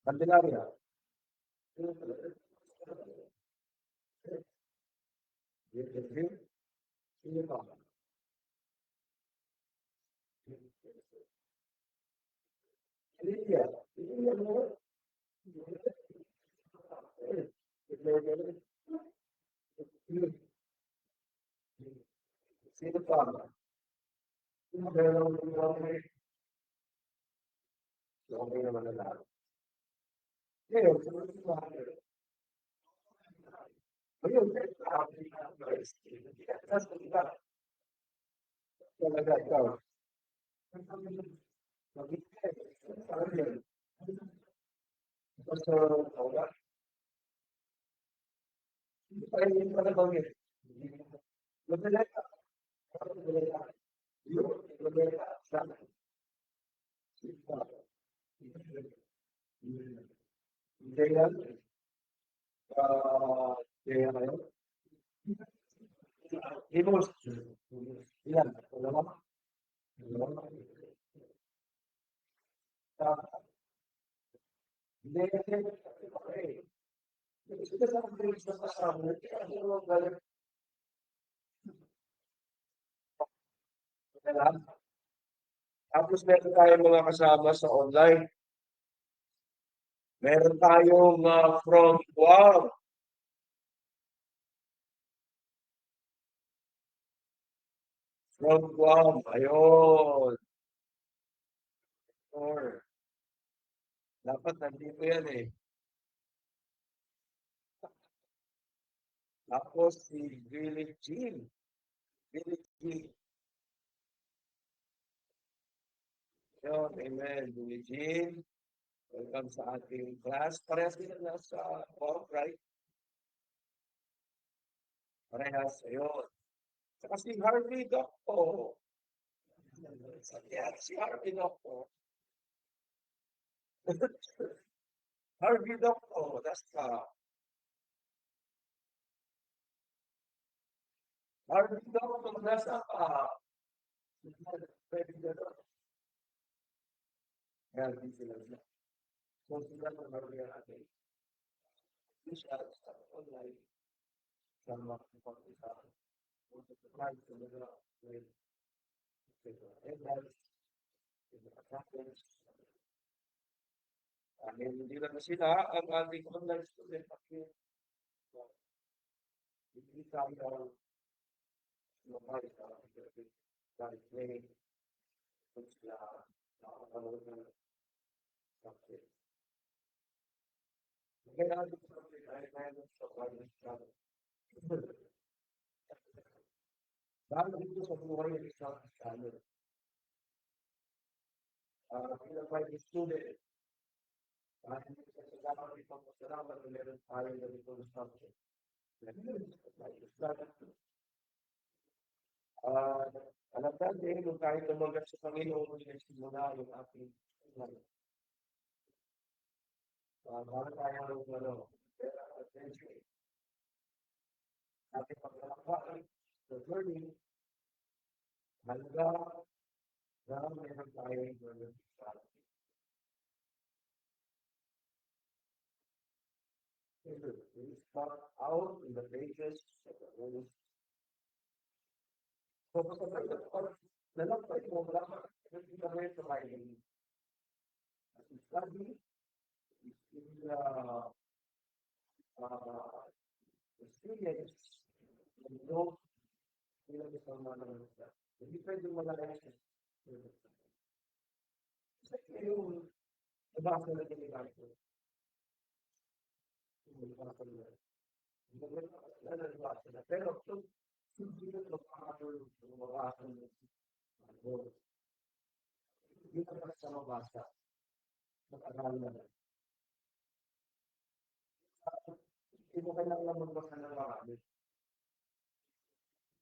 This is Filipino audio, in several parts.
Candelaria. Sino pa? Okay naman na lahat. Ngayon, ayun, talaga ikaw. Basta, hindi pa rin yung talagang eh. Magalala, magalala. Yun, magalala. Sana. Hindi yan. Kaya kayo. Limos. Yan. Wala ba? Wala ba? Hindi yan. Ito sa mga sa kasama. Tapos meron tayong mga kasama sa online. Meron tayong from Guam. From Guam. Ayun. Or, dapat nandito yan eh. Tapos si Billie Jean. Billie Jean. Yun, amen. Billie Jean. Welcome sa ating class. Parehas din na sa Guam, right? Parehas. Ayun. Saka si Harvey Doctor. Yeah, si Harvey Doctor. Harvey Doctor. That's Harvey Doctor. That's pwede gano'n. Healthy sila. So, sila na Harvey natin. Hindi siya sa online. Sa mga isa. Subscribe talaga. And that's hindi lang na sila ang ating online student kasi hindi tayo lokal sa training kung sila nakakalood ng subject. Kaya natin sa ay mayroon sa wireless channel. Dahil dito sa buhay ng isang channel, bilang private student, dahil sa dapat itong pasalamat na meron tayo na dito ng subject. Alam natin, kung tayo tumagat sa Panginoon, simula yung ating para tayo attention. Ating paglalakbay, the learning, hangga na meron tayo yung we start out in the pages of the Holy So, lalakbay mo, hindi ka rin tumayin. As you study, in experience, and know, ilang isang mga naman siya. Hindi pwede malalayan siya. Kasi yung nabasa na kinilang ko. Pero kung hindi ko magkakatulog sa mabasa mo, hindi ka pa sa mabasa, mag-aral na lang. Hindi mo kailangan magbasa ng marami.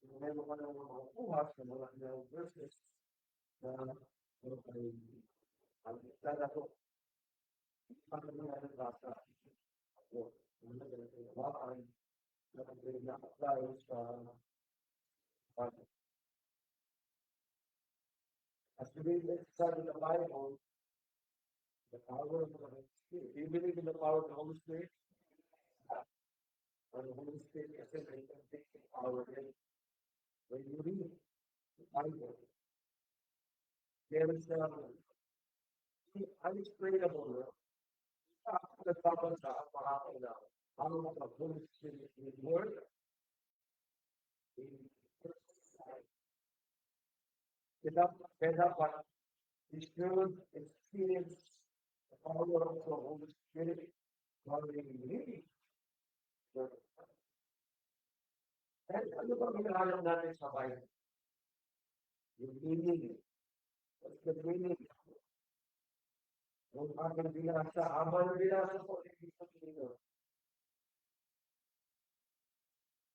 Kung meron ka ng mga kuha sa mga verses na ang isala ko, paano nga nagbasa? Na-apply sa As we read inside in the Bible, the power of the Holy Spirit. Do you believe in the power of the Holy Spirit? Or the Holy Spirit is a convicting power when you read the Bible, there is unexplainable the troubles sa aparato na ang mga Holy Spirit will work in person's life. Kaya we should experience the power of the Holy Spirit while we live. And ano ba hinahanap natin sa Bible? Yung meaning. What's the meaning? Yung aking binasa, habang binasa ko, ibig sabihin.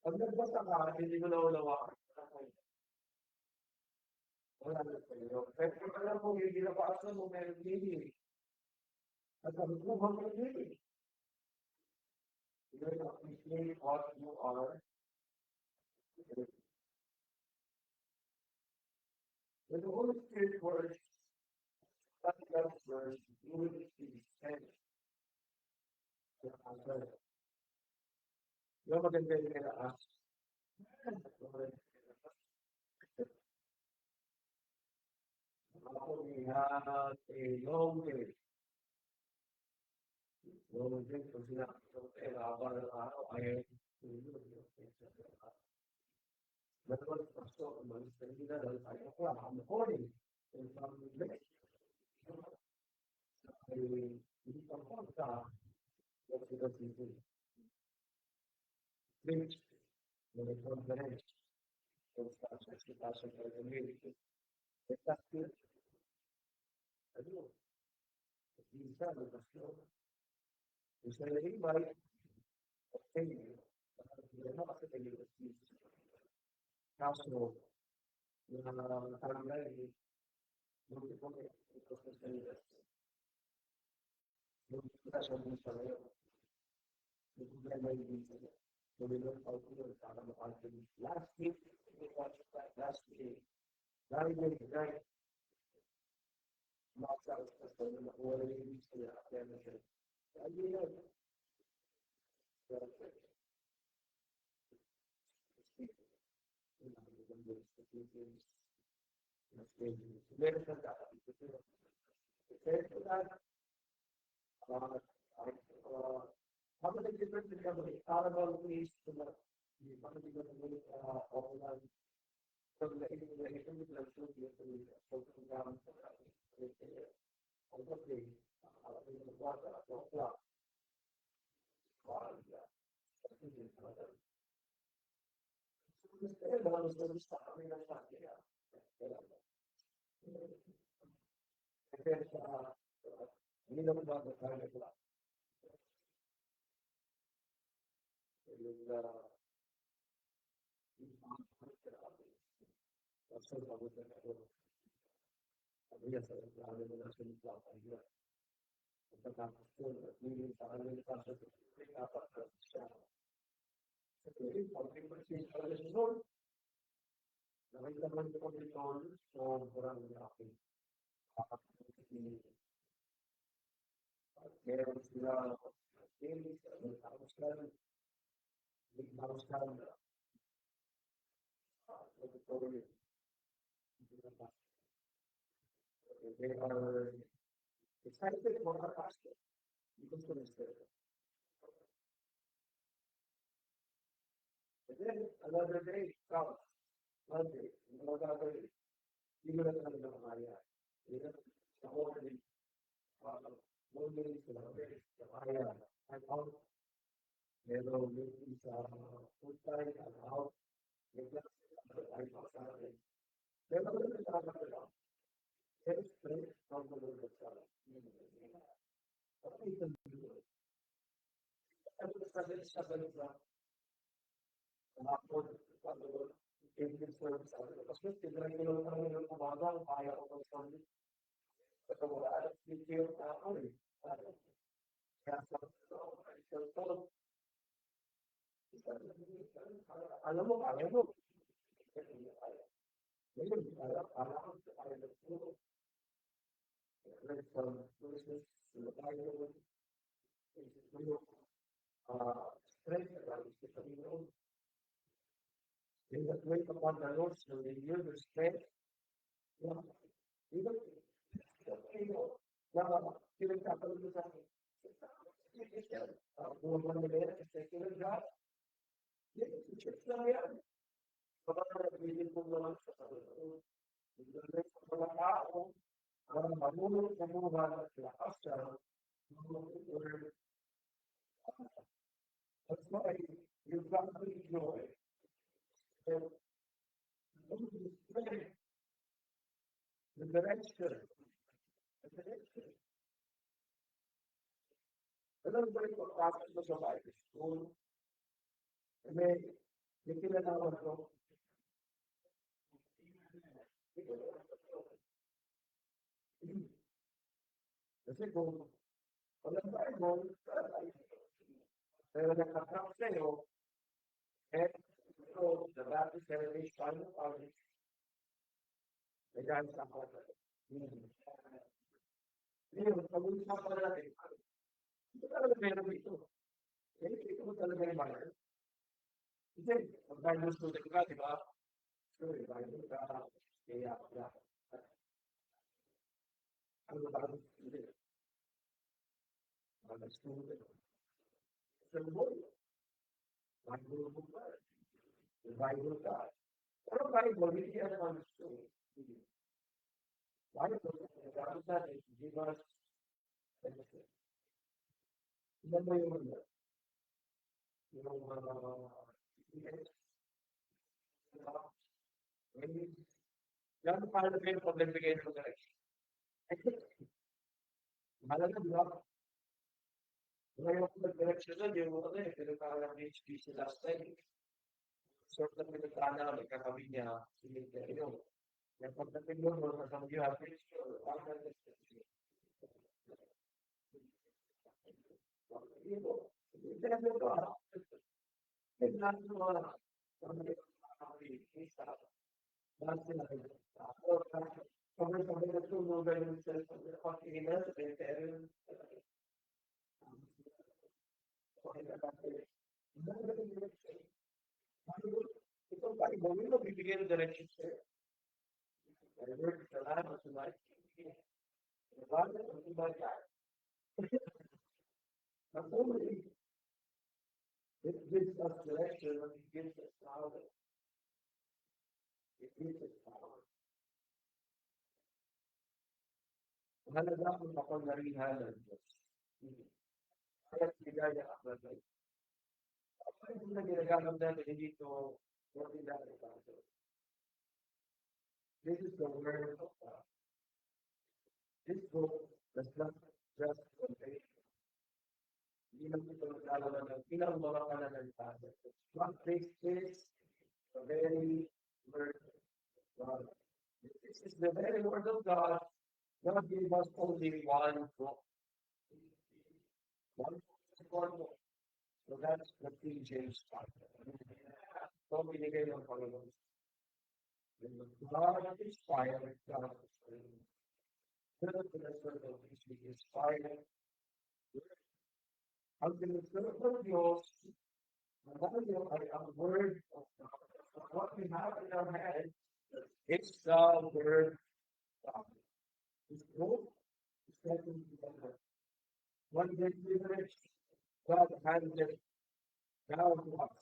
Pag nagbasa ka, hindi mo naunawaan. Wala na sa'yo. Pero kung alam mo, yung binabasa mo, meron meaning. At ang buhang ng meaning. You will appreciate what you are. When the Holy Spirit works, that verse, you will receive strength. Yung maganda yung kaya-ask. Ako, we had a long day. Long day, kung sinabi ko, habang ng araw, ay tulog. Dalawang pastor, umalis na nila dahil 5 o'clock in the morning. And from the next, ay hindi pa po sa sila sisi. Preach, may conference, kung sa sa community. That's good. Ano? Isa, may pastor. Isa na invite, okay, hindi na kasi tayo kaso, na tarangay, buti po kayo, ito sa salita. Buti po sa salita. Buti po kayo may dito. So we learned how to do it. Last week, we watched that last week. Very good, right? Not that was just a little bit of a benefit. I mean, how many different companies are about ways to the online from the information with the program hindi naman ba kaya ko yung so bagus na ako. Sabi niya sa plano mo na sinipla ka niya. Pagkatapos ko, hindi sa kanila pa sa dapat na siya. Kasi, pag-imagine ka na siya doon, nakita man ko dito, sobrang laki. Meron sila, big house lang, they are excited for our pastor. Because of this. And then another day comes. One day, another day. Hindi na talaga makaya. Hindi na sa morning. One day, sa kaya. I'm out. Pero yung sa full time, I'm out. May class, I'm outside. Pero kung sa lang, self-strength, from the Lord of God. Okay, ano sa sa Evening service kasi tinry ko lang kami ng umaga, kaya ko ng Sunday. Kasi wala alam, video na ako eh. Kaya sa alam mo, kaya mo. Ngayon, alam ko tayo nagturo. Like from verses in the Bible, strength about it, because you know, they that wait upon the Lord shall renew their strength. Yeah. Even, you know, even kapag sa akin, buwan mo nila, secular God, church lang yan. Baka nagbilin mo naman sa Panginoon. Nagbilin sa mga tao, para marunong kumuha at lakas sa mga word. That's why you've got to enjoy. So, the direction. The direction. Alam ba ito, pasok mo sa Bible school? May kinalaman ko. Kasi kung walang Bible, pero nakatrap sa'yo, and so the Baptist Heritage Bible College, may dahil sa ako. Ngayon, pag-uusapan natin, ito talaga meron ito. Ito mo talaga yung Bible. Kasi, mag-Bible student ka, di ba? Sure, Bible ka, kaya, ano ba ang student? Bible student. Sa buhay, Bible mo ba? Bible ka. Pero Bible, hindi yan ang student. Bible, nagkakaroon natin, give us benefit. Ilan mo yung yan ang paano kayo pagbibigay ng direction. Mahalaga, di ba? Ngayon ko nag-direction na, di mo kasi, pinagkakalang HPC last time. Sort ng pinagkana, nagkakabi niya, sinigay yun. Yung pagdating mo, kasama you have picture, parang bibigyan ng direction sa'yo. I work sa lahat ng sumay. Bakit? Ang sumay ka. Not only it gives us direction, but it gives us power. It gives us power. Mahalaga kung mapangyarihan ng Diyos. Kaya bigaya ang bagay. Ano yung nagagagamit natin dito? This is the word of God. This book does not just contain. Hindi lang ito nagkalaman ng ilang mga pananalitan. What this is the very word of God. This is the very word of God. God gave us only one book. One book. So that's the King James Bible. So binigay ng Panginoon. God inspired God. Good for the circle of history inspired. Ang pinagsunod ng Diyos, ang word of God. What we have in our hand, it's the word of God. It's both stepping together. One day privilege, God handed down to us.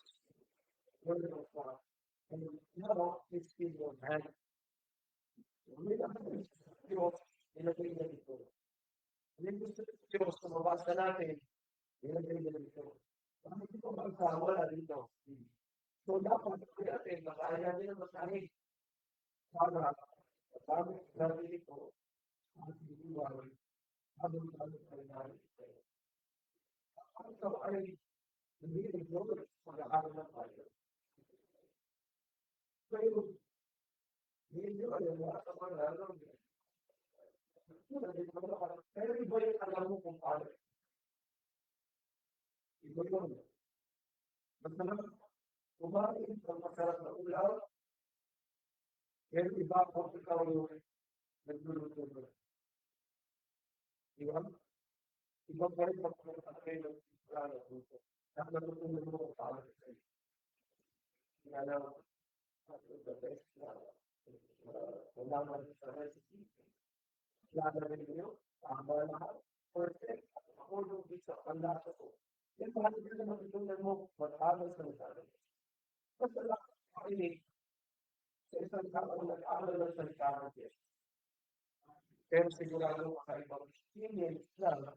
Word of God. And now it's in your hand. We don't have Diyos, ilagay na dito. Hindi gusto ng Diyos, kung mabasa natin, ilagay na dito. Bakit ito magkawala dito? So, dapat natin, makaya natin ang masahin. Para, sabi natin ito, ang siniwari, habang tayo ay natin. Ang ito ay, hindi ito, mag-aaral na tayo. Pero, hindi nyo alam na sa mga lalong. Pero iba yung alam mo kung paano. Iba yun. Masarap, kumain ng masarap na ulaw. Pero iba po ikaw yung nagluluto mo. Di ba? Iba pa rin pagpunta kayo ng plano dito. At natutunan mo kung paano sa iyo. Kaya lang, the best na wala man sa recipe. Plano rin nyo, tama lahat, perfect. Ako yung bisa, ang lasa ko. Yan mahal din naman itunan mo, mag-aral sa mga. Basta lang, makinig sa isang tao nag-aral ng salita ng Diyos. Pero sigurado makaibang experience lang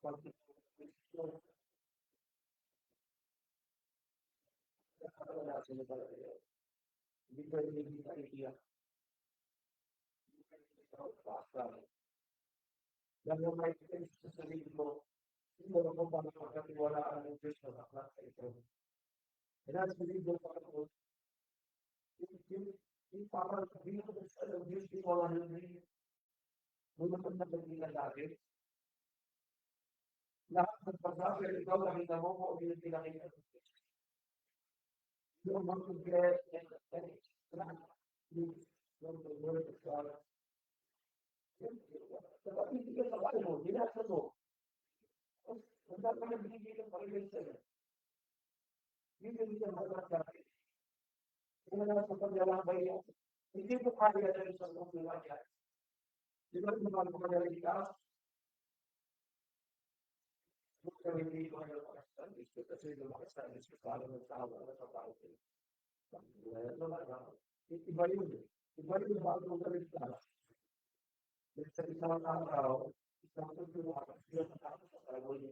pag-ito. Nakakala natin na talaga yun. Hindi ko rin hindi ka iiyak. Hindi ka rin ikaw basta. Dahil may sense sa sarili mo, hindi mo kung paano magkatiwalaan ng Diyos na bakla sa ito. Kaya sa libro pa ako, yung parang sabihin ko sa Diyos, di ko alam hindi. Muna ko na pagkila lagi. Lahat ng pagkakil, ikaw nakita mo kung yung pinakita ko. You want to get and you want the word of God. Dapat hindi ka sa Bible, binasa mo. Ang dapat na binigay ng Panginoon sa'yo. Yun yung isang mga dati. Kung na sa paglalakbay yan, hindi mo kaya na sa mga pinagyan. Di ba rin naman pagkagaling ka? Kung hindi ko kayo makasandis, kasi lumakasandis ko sa alam ng tao na sa tao. Iba yun. Iba yung bago galing ka. Sa isang araw, isang tutulungan, yung tapos sa tawag niya.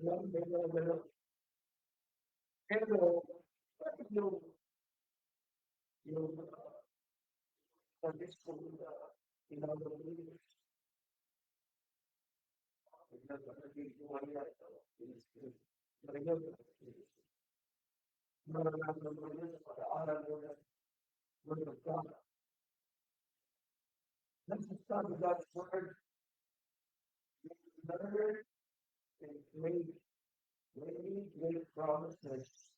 Yung gano'n. Pero, bakit yung pag-disco na tinawag niya? Maranasan mo yun sa pag-aaral mo na magkakala. Nagsasabi God's word, learn and many great promises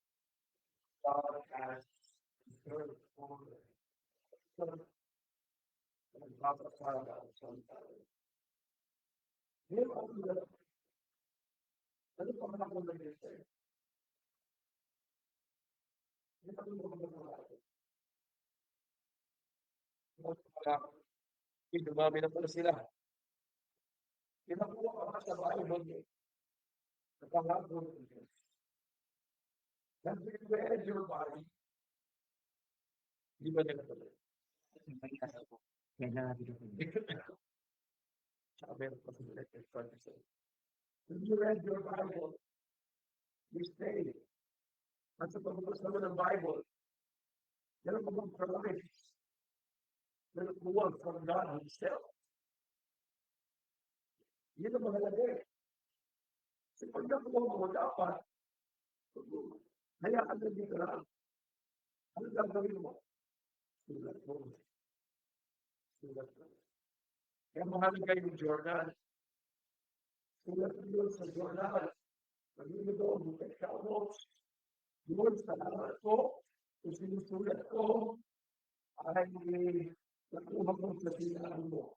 God has prepared for us. So, nagpapasala sometimes. Ngayon, ano pa man ako nag-isip? Ano pa man ako nag-isip? Dumami na pala sila. Pinakuha ka pa sa Bible. Nakahapon ko siya. Nag-prepare your body. Di ba nila pala? Sabi ko sa lecture practice. When you read your Bible, you stay. At sa pagbabasa mo ng Bible, meron ka bang promise? Meron ka word from God Himself. Yun ang mahalaga eh. Kasi pag nakuha mo dapat, hayaan na dito lang. Ano gagawin mo? Sulat mo. Sulat mo. Kaya mahalaga yung journal. Sulat mo yun sa journal. Pag-ibig doon, take out notes. Yun, salamat ko. Kung sinusulat ko, ay nakuha ko sa sinaan mo.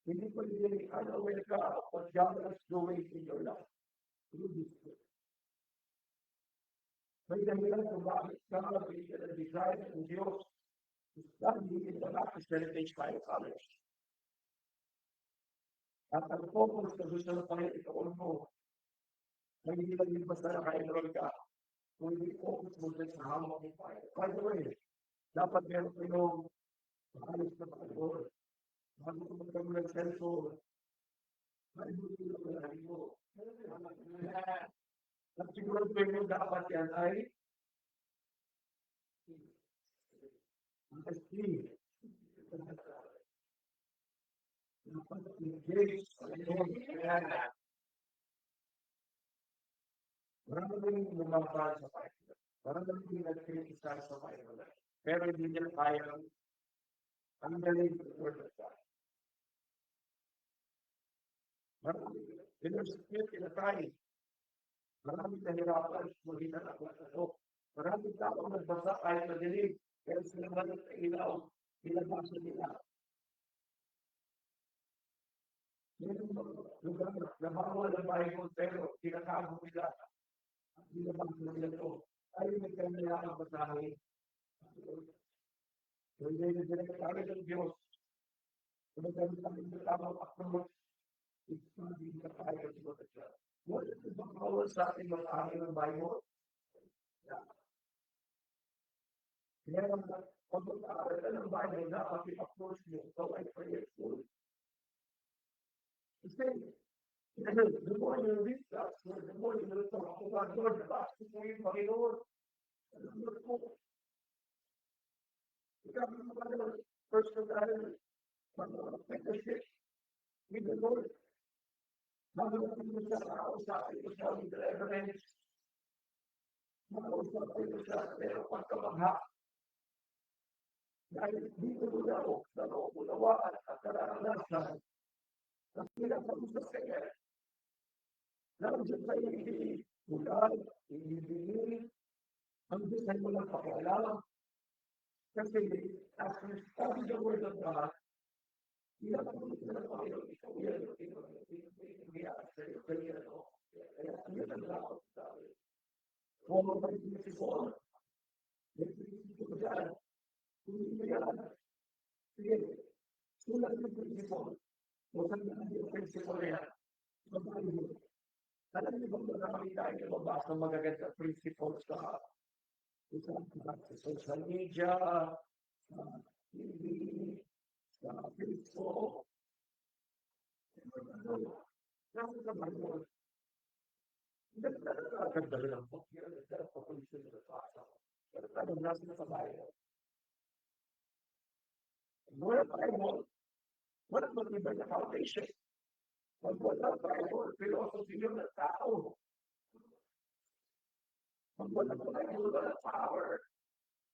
Hindi ko hindi unaware ka what God is doing in your life. May dahilan kung bakit ka mabigyan ng desire ng Diyos to study in the Baptist Heritage Bible College. At ang focus na gusto ng Panginoon mo, na hindi lang yung basta naka-enroll ka, kung hindi focus mo dyan sa hamon ng Panginoon. By the way, dapat meron kayong maalis na Panginoon. Bago ko magkaroon ng cellphone, malibutin ko ng hari mo. At siguro pwede dapat yan ay mag-stream. Dapat engage sa Panginoon. Maraming lumabas sa Panginoon. Maraming nag-criticize sa Panginoon. Pero hindi niya kayang ang galing sa Word of God. Maraming pinag-split in a time. Maraming nahirapan, maging anak na ito. Maraming tao nagbasa kahit madilim, pero sila naman ang ilaw, binabasa nila. Meron lugar na bawal ang Bible, pero tinatago nila at binabasa nila ito. Ay, may kanilang basahin. Hindi na dinagkari ng Diyos. Kung nagkaroon kami ng tamang approach, hindi ka tayo siya. Wala na bawal sa ating mag-aaral ng Bible. Kaya pag mag-aaral ka ng Bible, dapat i-approach mo. So I pray it for you. The more you read that, the more you will talk about Lord, the last po yung Panginoon. Lord po. Ikaw mo naman first of all, partnership with the Lord. Mabuti mo siya, makausapin mo siya with reverence. Makausapin mo siya, pero pagkamagha. Dahil dito mo na ako, sa loob unawaan at karanasan. At pinapag-usap ka niya. Nandiyan sa hindi ulan, hindi dilim, ang design mo lang pakialam. Kasi as we study the Word of God, pinapag-usap na ng Panginoon, ikaw yan, ikaw kaya yun ang dapat sabi. Kung ang pag-isipon, nag-isipon ko dyan, kung hindi mo yan, sige, sulat yung pag-isipon, kung saan na yung pag-isipon na yan, babae mo. Alam niyo bang marami tayo nababasa magagandang principles sa social media, sa TV, sa Facebook, nasa sa Bible. Nagkakaganda lang po. Nagkakapagpulisin na sa pero talagang nasa na sa Bible. Wala Bible, wala matibay na foundation. Pag wala Bible, philosophy yun ng tao. Pag wala Bible, wala power.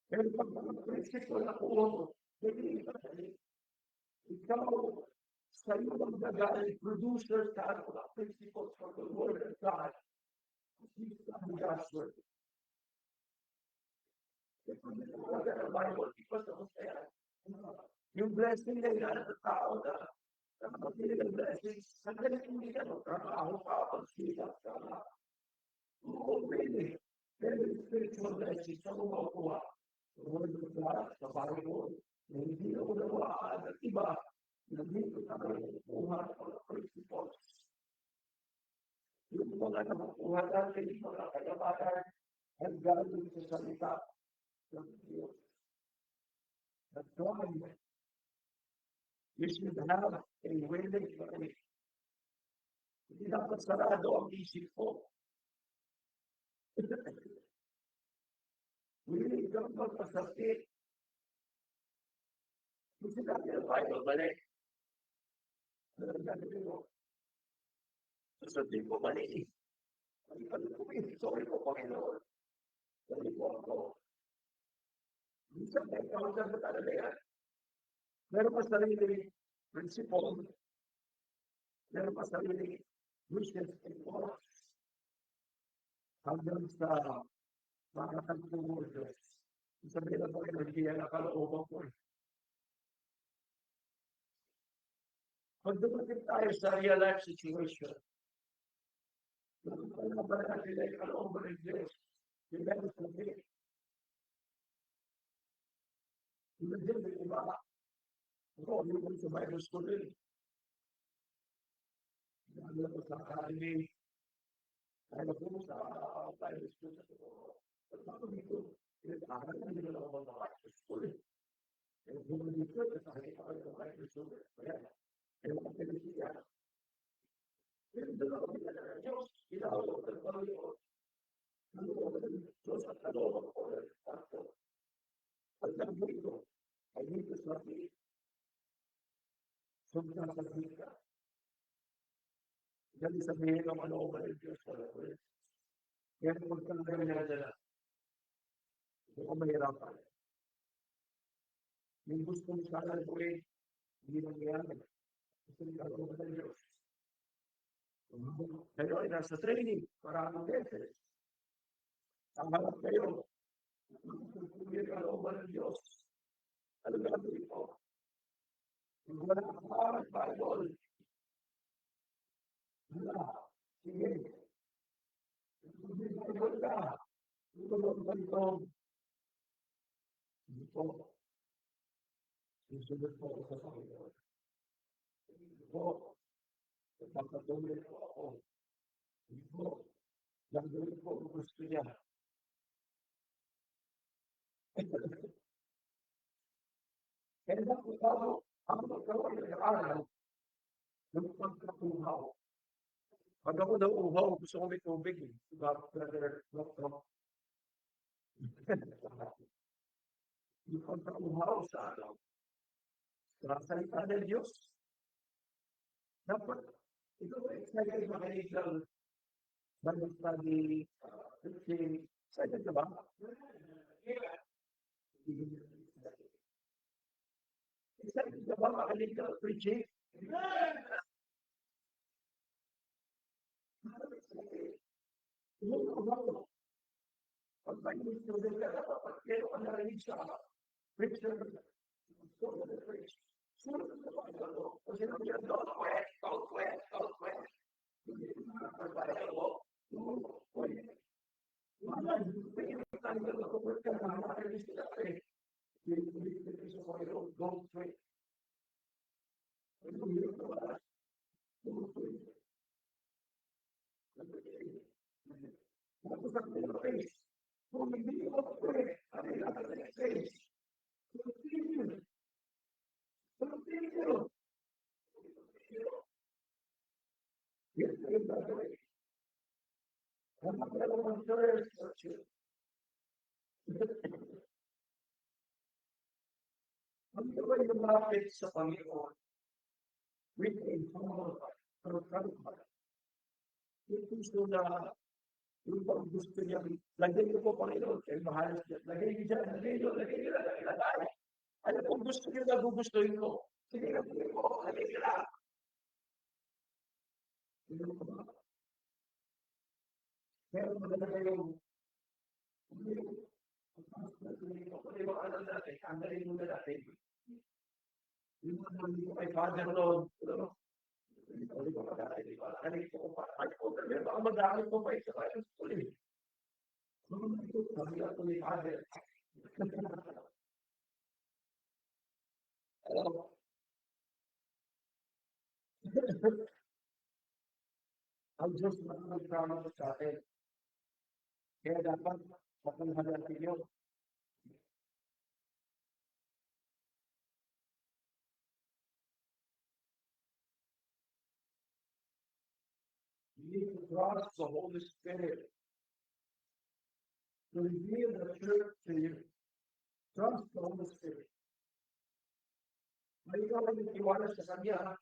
Pero pag mga principle na puno, ikaw, sa iyo ang gagawin, producer ka ng mga principles for the Word of God. Hindi ka ang God's Word. Bible, because of that, yung blessing na yan sa tao na nakapagpili ng blessings, hanggang hindi ka magtrabaho ka, pagsikat ka na. Oo, really. Very spiritual blessings sa mga kuha. Sa Word of God, sa Bible, na hindi na unawaan at iba, na dito tayo kuha ng mga principles. Yung mga nakukuha natin, mga kagabatan, ang galing sa salita ng Diyos. But God, you should have a willing faith. Hindi dapat sarado ang isip ko. Willing kang magpasakit. Gusto natin ang Bible balik. Sasabihin ko mali. Sorry po, Panginoon. Sorry po ako. Minsan may kausap na talaga yan. Meron pa sarili principle. Meron pa sarili wishes and wants. Hanggang sa makakagpungo Diyos. Sabihin na Panginoon, hindi yan nakalooban ko. Pag dumating tayo sa real life situation, kung ba natin ay kalooban ng Diyos, yung meron sa Diyos. Yung Diyos ay iba. Ako, yung sa Bible school rin. Lalo ko sa academy, lalo ko sa Bible school sa Toro. At ako dito, pinag-aaral na nila ako ng Bible school. Kaya kung dito, kasakit ako ng Bible school. Kaya, kaya makapagod siya. Pero doon ako pinag ng Diyos, inawag ko ng Panginoon. Ano ko ng Diyos at kalooban ko ng Panginoon. Pag nagbuhay ko, ay dito sa akin. Sobrang kasagit ka. Dali sabihin ng kalooban ng Diyos sa akin. Kaya kung kang ganyan dala, hindi ko mahirapan. Yung gusto mo sana buhay, hindi nangyayari. Gusto mo kalooban ng Diyos. Kayo ay nasa training, maraming beses. Ang harap kayo, Kung yung kalooban ng Diyos, ano gagawin ko? Kung wala kang Bible, wala. Sige. Kung may Bible ka, tulog ka ito. Hindi po. Susunod po ako sa Panginoon. Hindi po. Nagpapatuloy po ako. Hindi po. Gagawin po ang gusto niya. Kaya po ako, ang magkaroon ng araw, ng pagkatuhaw. Pag ako nauuhaw, gusto ko may tubig eh. Brother, yung pagkauhaw sa araw. Sa salita ng Diyos, dapat, ito ba excited ba kayo ng Bible study, preaching, excited ka ba? Excited ka ba makinig ka preaching? Pag may student ka, dapat kayo ang narinig sa preacher. Sunod sa Bible. Kasi nang yan, don't quit. Ang gawin lumapit sa Panginoon, with a humble heart, yung gusto na, yung pag gusto niya, lagay niyo po Panginoon, kayo mahalas niya, lagay niyo dyan, lagay niyo. Ano kung gusto niyo na gugustuhin ko? Sige na po, lagay niyo lang. Pero maganda yung alam natin, tanggalin muna natin. Yung mga ko kay Father Lord, hindi ko mag-aaral ko. Kanin ko pa. Ay ko, pero baka mag-aaral ko pa isa kayo. Sabi ako ni Father. Ang Diyos mag-programa sa atin. Kaya dapat mapanghalatin niyo. You need to trust the Holy Spirit to reveal the truth to you. Trust the Holy Spirit. May ikaw ang nagtiwala sa Kanya.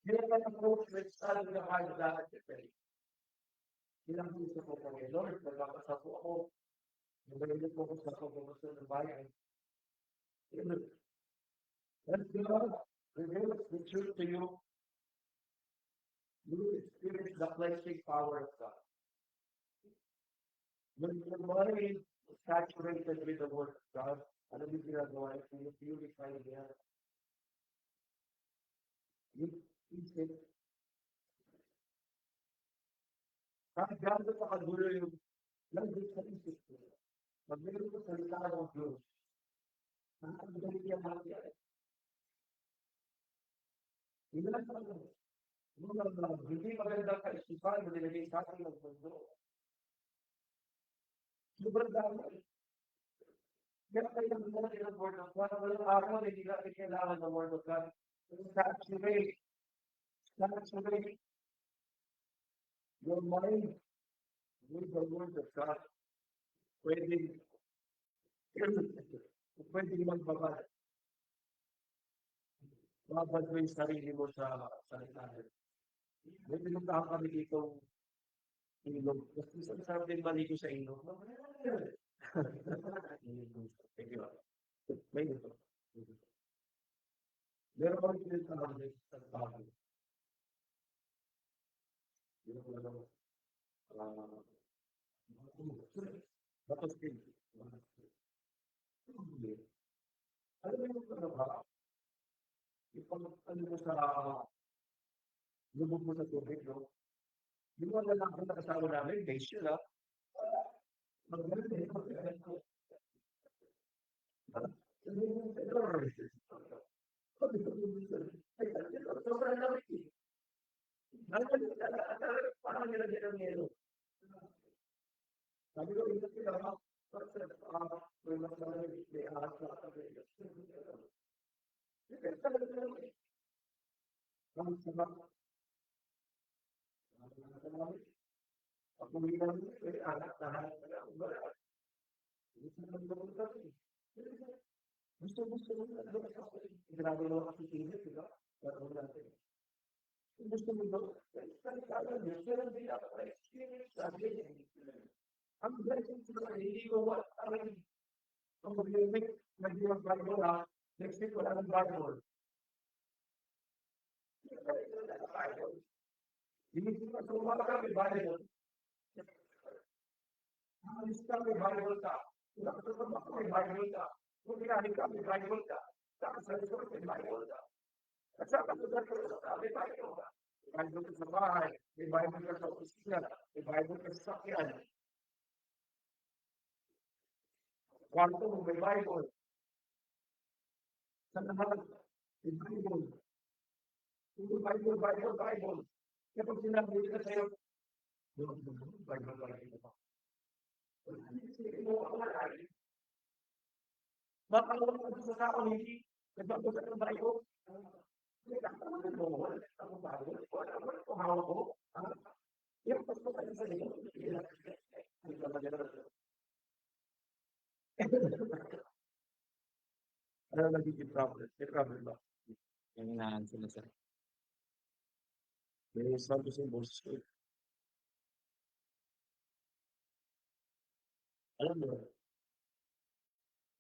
Kaya ka approach with study ng kahit lahat niya pwede. Ilang gusto ko po kay Lord, nagkakasa po ako. Nagalilit po ko sa pagkagusto ng bayan. Let God reveal the truth to you. You will experience the cleansing power of God. When your mind is saturated with the Word of God, ano yung ginagawa? You purify niya. You isip. Kahit gano'n pa kagulo yung langgit sa isip ko. Pag meron ko salita ng Diyos, nakakagalit niya mga yan. Hindi lang sa mga. Hindi magandang kaisipan na nilagay sa akin ng mundo. Sobrang dami. Kaya kayo ang nilagay ng Word of God. Walang araw na hindi natin kailangan ng Word of God. Saturate your mind with the Word of God. Pwedeng magbabad. Babad mo yung sarili mo sa salita. May pinuntahan kami dito ilog. Kasi sarap din maligo sa ilog. May ito. Meron kami pinuntahan sa bago. Batos din. Alam mo yung ano ba, ano mo sa lubog mo sa tubig, no? Yung mga lalaki na kasama namin, base yun, ah. Magaling eh. Sobrang lamig eh. Parang nilagyan ng yelo. Sabi ko, ingat sila, ha? May mas malamig, may ahas na katabi. Talaga naman eh. Ang sarap. Pag uwi namin, may anak na hanap na lang. Gusto naman naman kami. Gusto mo na naman ako. Grabe naman kasi tingin, di ba? Pero natin. Gusto mo ba? Kaya meron din ako experience sa akin. Ang blessing sa mga hindi ko ang mag-limit, nag-iwag Bible ha. Next week wala ng Bible. Hindi ko tumama ka may Bible. Alis ka may Bible ka. Tumama ka may Bible ka. Kung ginahit ka may Bible ka. Tapos sa likod may Bible ka. At saka may Bible ka. May Bible ka. May Bible ka sa bahay. May Bible ka sa opisina. May Bible ka sa sakyan. Kwarto mo may Bible. Sa lahat, may Bible. Bible. Kapag sinabi ka sa'yo, Bible. Baka naman sa tao hindi nagbabasa ng Bible. Hawak ko. Yung pasto kayo sa iyo. Ano nagiging problem? May problem ba? Yung hinahan sila sir. May sabi sa boses ko. Alam mo,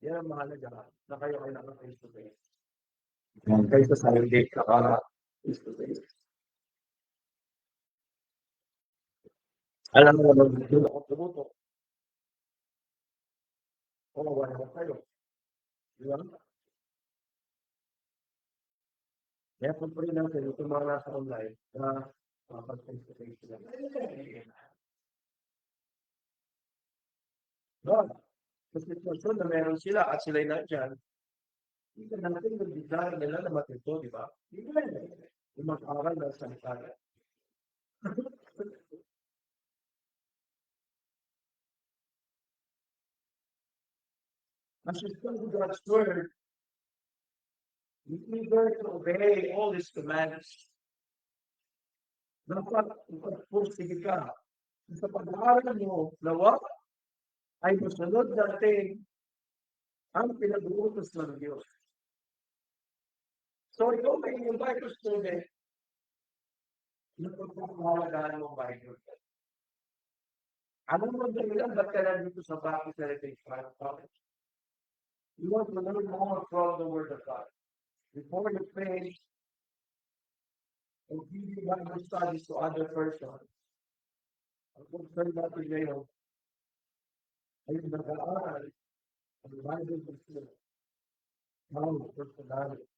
yan ang mahalaga na kayo ay naka-face to face. Kaysa sa hindi naka-face to face. Alam mo, doon ako tumuto. Kung wala na kayo. Di ba? Kaya kung pa rin natin itong mga nasa online na face to face sila. But, sa sitwasyon na meron sila at sila'y nandyan, hindi ka natin mag-desire nila na matuto, di ba? Hindi ka na yung mag-aral ng salita. As you study God's word, you eager to obey all His commands. Dapat ipagpursige ka sa pag-aaral mo nawa ay masunod natin ang pinag-uutos ng Diyos. So, ikaw may yung Bible student, napagpapahalagaan mo Bible. Ano mo dahilan ba't ka nandito sa Baptist Heritage College? You want to learn more from the Word of God. Before you pray, and give you Bible studies to other persons. Ang concern natin ngayon ay nag-aaral ang Bible Study. How personality.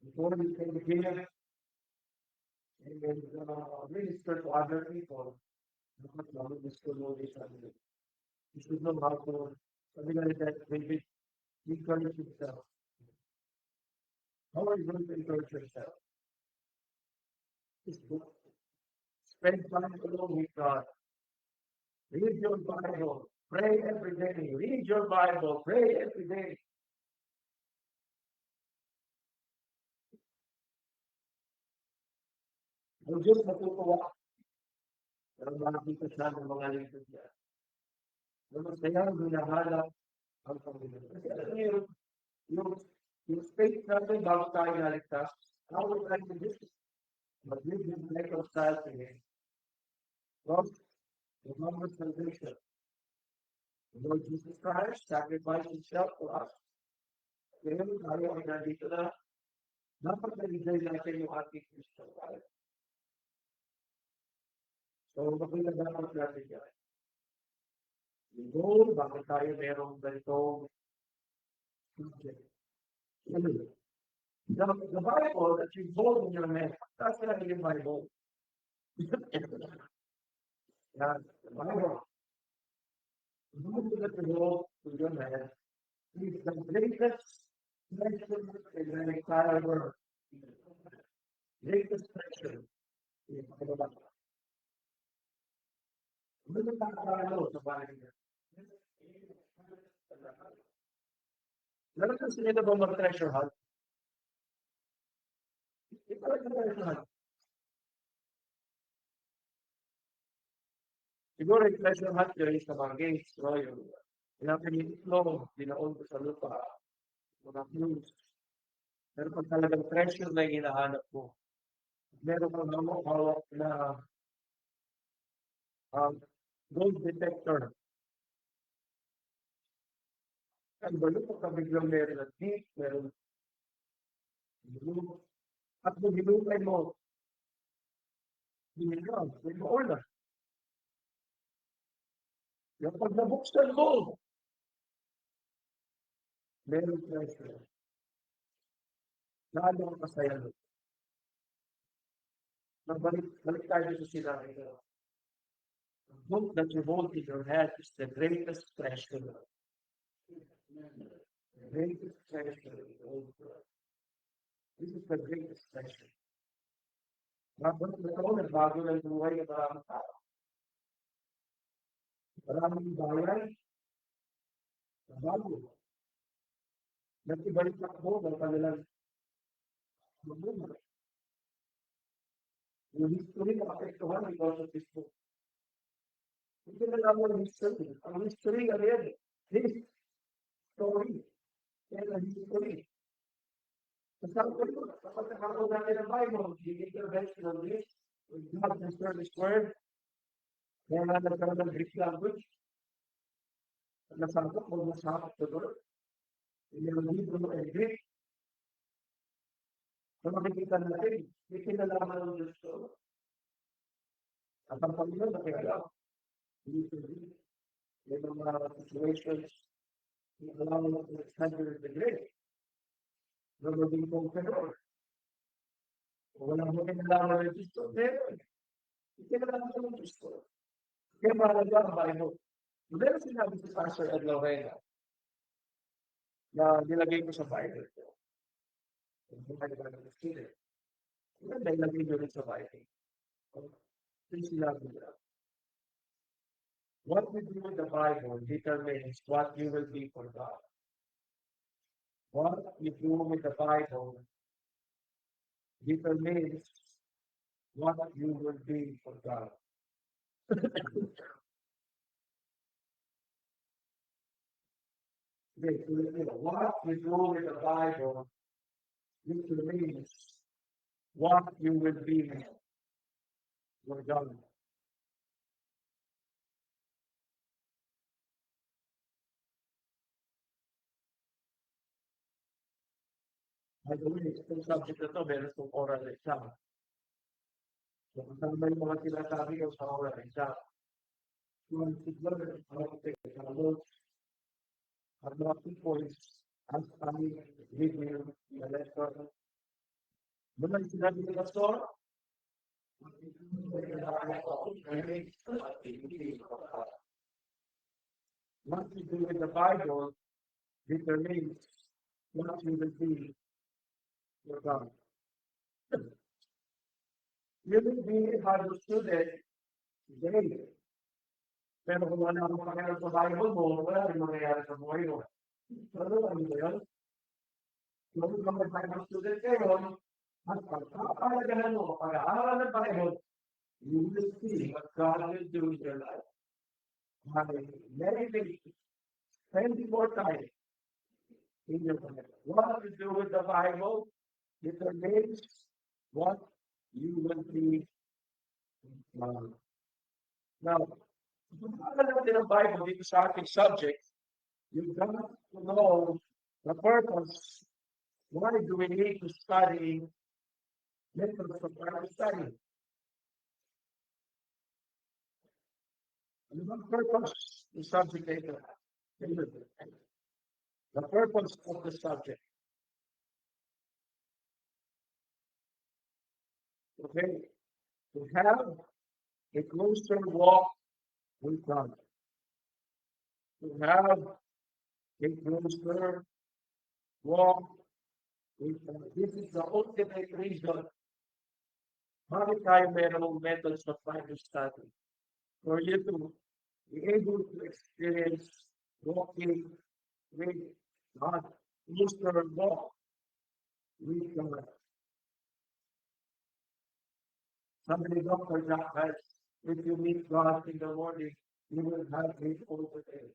Before you can begin and minister to other people, dapat namin gusto mo this family. You should know how to, sabi nga that David, encourage yourself. How are you going to encourage yourself? Spend time alone with God. Read your Bible. Pray every day. Read your Bible. Pray every day. Ang Diyos natutuwa. Pero makikita siya ng mga lingkod niya. Naman kaya hinahanap ang Panginoon. Kasi alam niyo, yung faith natin bago tayo naligtas, how would I do this? Mag-live in reconcile to Him. From the humble salvation. The Lord Jesus Christ sacrificed Himself for us. Kaya tayo ay nandito na dapat na-enjoy natin yung ating Christian life. So, bakit dapat natin yan? Yung goal, bakit tayo merong ganitong Okay. The Bible that you hold in your hand, that's not your Bible. Yeah, the Bible. The Bible that you hold in your hand is the greatest treasure in the entire world. Greatest treasure in the Bible. Look at that Bible, the Bible. Let us read about the treasure hunt. Ito ang treasure hunt. Siguro yung treasure hunt yun sa mga gates, no? Yung pinapinitlog, dinaon ko sa lupa, mga clues. Pero pag talagang treasure na yung hinahanap mo, meron kang hawak na gold detector. Ang balo pag biglang meron na deep, meron blue. At kung hinukay mo, hindi ka, may maula. Yung pag nabuksan mo, meron treasure. Lalo ang masaya mo. Balik tayo sa sinabi ko. The book that you hold in your hand is the greatest treasure. The greatest treasure in the whole world. This is the greatest treasure. Mabot na ito, nagbago ng buhay ng maraming tao. Maraming bayan, nabago. Nag-ibalik takbo ng kanilang mabuhay. Yung history na apektuhan because of this book. Hindi na lang ang history. Ang history, ano yan? His story. Yan ang history. Kasama ko ito. Kapag nakakaw natin ang Bible, the intervention of this, with God preserve His word, kaya nga nagkaroon ng Greek language, nasabot mo nasabot the word, yung libro ng Greek, so makikita natin, may kinalaman ng Diyos ko. At ang Panginoon nakialam, hindi ko din, may mga situations, alam mo na exaggerate the great, na maging conqueror. Walang mo kinalaman ng Diyos ko, meron. Kinalaman ng Diyos ko. Kaya mahalaga ang Bible. Meron sinabi si Pastor Ed Lorena na nilagay ko sa Bible ko. Kung ano ba ng student. Maganda ilagay nyo rin sa Bible. Yung sinabi niya. What you do with the Bible determines what you will be for God. What you do with the Bible determines what you will be for God. Okay, so what you do with the Bible determines what you will be for God. By the way, itong subject na ito, meron itong oral exam. So, kung may mga sinasabi ko sa oral exam, yung siguro, ang mga people as kami give you the letter. Mula sinabi ni Pastor, what you do with the Bible determines what you will be for God. You will be a Bible student today. Pero kung wala akong pakialam sa Bible mo, wala rin mangyayari sa buhay mo. Pero ano ba yun? Kung mag-Bible student kayo, at pagkakaalagahan mo, pag-aaral ng Bible, you will see what God will do in your life. Meditate, spend more time in your Bible. What you do with the Bible determines what you will be. Now, kung alam natin ang Bible dito sa ating subject, you've got to know the purpose. Why do we need to study methods of Bible study? Ano bang purpose ng subject na ito? The purpose of the subject. Okay, to have a closer walk with God. To have a closer walk with God. This is the ultimate reason bakit tayo merong methods of Bible study. For you to be able to experience walking with God, closer walk with God. Somebody Dr. Jack has, if you meet God in the morning, you will have Him all the day.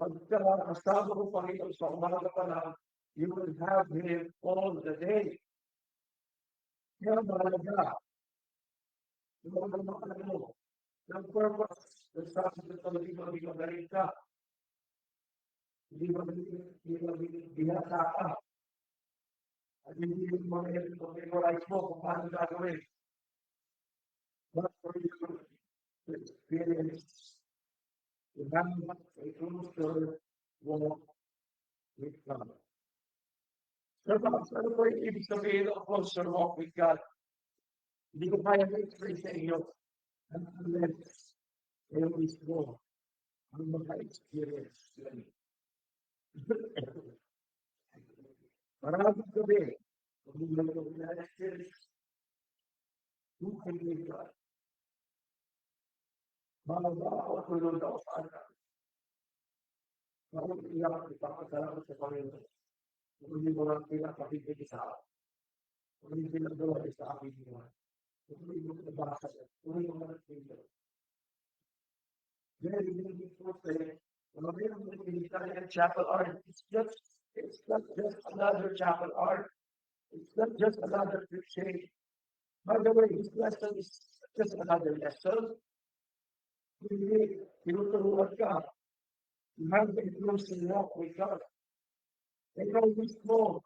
Pagka kasama ko Panginoon sa umaga pa lang, you will have Him all the day. Kaya mahalaga, yung mga mo, ng purpose, ng sabi ko hindi magaling ka, hindi binasa ka, at hindi memorize mo kung paano gagawin. But for you to experience, to have a closer walk with God. Ano po yung ibig sabihin ng closer walk with God? Hindi ko kaya i-explain sa inyo unless kayo mismo ang maka-experience. Maraming gabi, kung hindi mo na-experience, who can be God? Mahaba ako, tulog ako sa anak. Bakit iyak, ipapasalamat sa Panginoon? Kung hindi mo lang pinapakibig sa akin. Kung hindi pinagawa sa akin mo. Kung hindi mo nabasa, kung hindi mo nabasa. Very beautiful thing. When we study chapel art, it's not just another chapel art. It's not just another crusade. By the way, this lesson is just another lesson. Hindi, tinuturuan ka. You have the close walk with God. Ikaw mismo,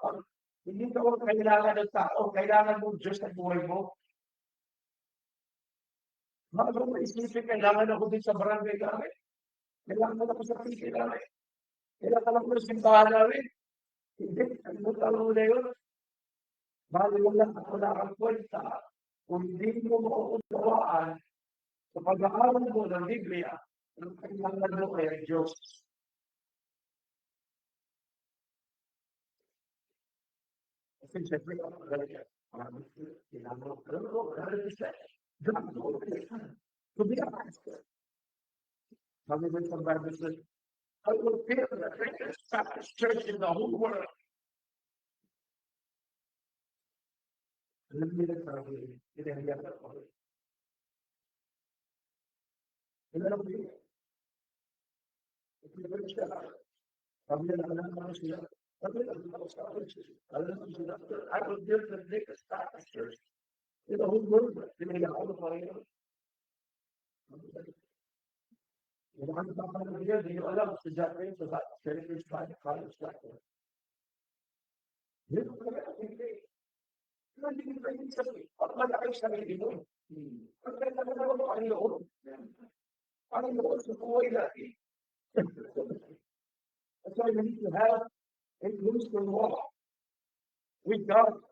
hindi ka kailangan ng tao, kailangan mo Diyos sa buhay mo. Bago mo isipin, kailangan ako din sa barangay namin. Kailangan ako sa piti namin. Kailangan ako sa simbahan namin. Hindi, kalimutan mo na yun. Bago mo lang ako nakakwenta, kung hindi mo mauunawaan sa pag-aaral mo ng Biblia, ang kailangan mo ay Diyos. Kasi siyempre, to be a pastor. Sabi mo sa Bible says, I will build the greatest Baptist church in the whole world. Alam niyo na sabi, pinahiyap ako. Alam niyo, ipinagod siya. Sabi na naman siya. Sabi na naman siya. I will build the greatest Baptist church in the whole world. Pinahiyap ako pa rin. Kung ano pa pala niya, hindi nyo alam sa Japan, sa Heritage College Japan. Yun ang talaga hindi. Hindi ko pwede sabihin. Pag malaki sa sarili mo. Pag kailangan naman mo ang loob. Ang loob sa buhay natin. That's why we need to have a closer walk with God.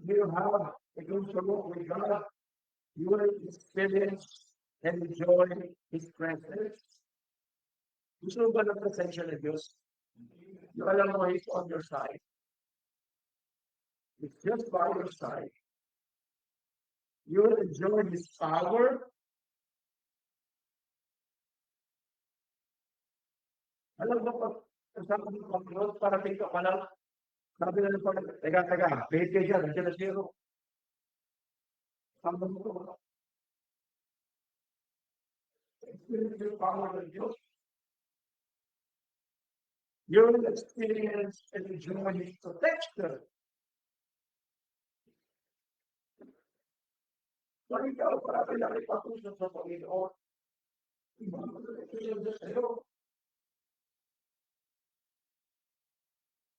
If you have a closer walk with God, you will experience and enjoy His presence. Gusto ba ng presensya ng Diyos? Yung alam mo, He's on your side. It's just by your side. You will enjoy His power. Alam mo, sabi ng Panginoon, parating ka pa lang. Sabi na ng Panginoon, teka, pahit ka dyan, nandiyan na zero. Sabi mo ko, experience your power of Diyos. You will experience and enjoy His protection. Pag ikaw para kailangan ipatusok sa Panginoon, ibang protection na sa'yo.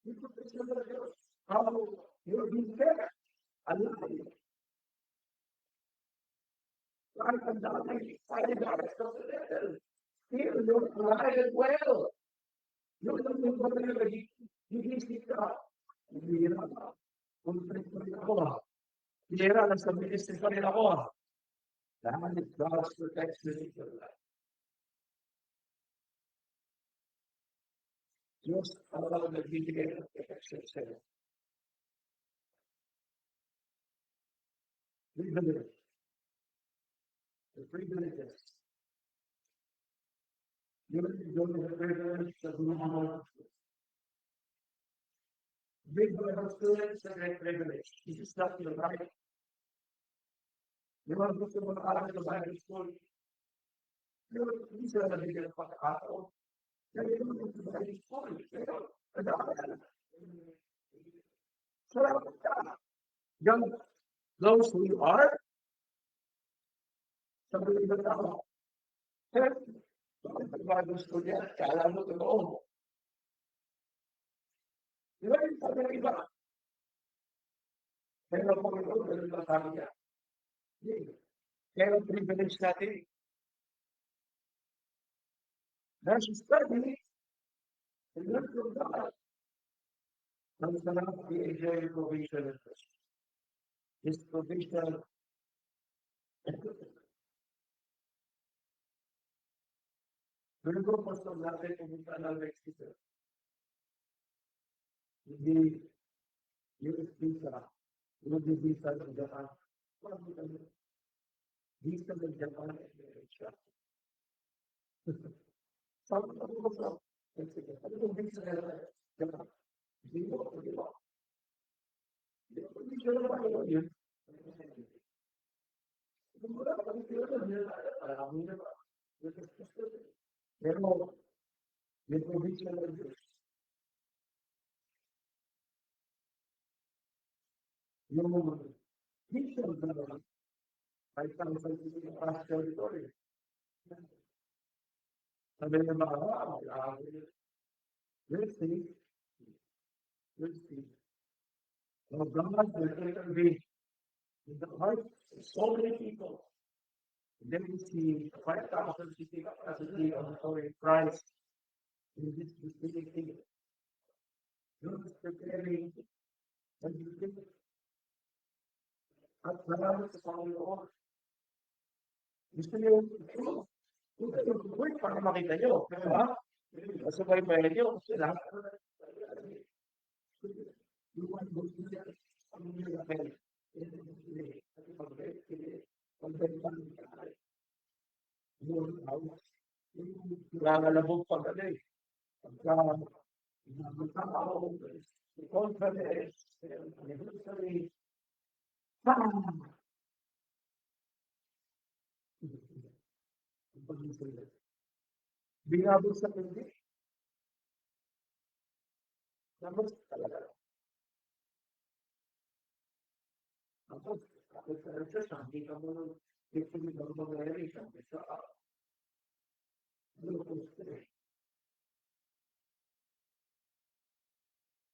Yung protection na Diyos, how you're being kept alive. Kahit ang dami, kahit ang dami sa devil. Here, you're alive and well. You're the hindi ka. Hindi na. Kung ako, hira lang sa ministry pa rin ako. That is God's protection in your life. Diyos ang nagbibigay ng protection sa'yo. Privilege. The privileges. You don't have privilege of normal. Big Bible students are a privilege. This is not your right. You want to go to the Bible school. These are the biggest pagkakataon. Kaya yung go to the Bible school. Salamat ka. Young, those who you are, sabi ba tao? Kaya, bakit ang Bible school yan? Kaya mo totoo. Di ba yung sabi ng iba? Kaya ang Panginoon, ganun ba sabi niya? Kaya ang privilege natin. There's a study and learn from God. Ang sarap i-enjoy yung provision of this. His provision. Doon ko pastor natin pumunta ng Mexico. Hindi US visa. Hindi visa ng Japan. Visa ng Japan and Malaysia. Sabi ko sa Mexico. Ano yung visa ng Japan? Hindi ko. Hindi ko naman yun. Wala pa kami sila nila. Marami na ba? Pero, yung provision ng Diyos. Yung vision na naman, ay isang past territory. Sabi ng mga we'll see. Oh God will intervene in the heart of so many people. And then we see 5,000 sitting capacity of the Holy Christ in this specific thing. God is preparing and at marami sa Panginoon. Gusto niyo yung word para makita niyo. Diba? Masabay ba niyo? Sila. Nangalabog pag ano eh. Pagka confidence, anniversary. Binabog sa hindi. Tapos talaga. Tapos sa sabi ka mo nung hindi ka mo mag-ready sa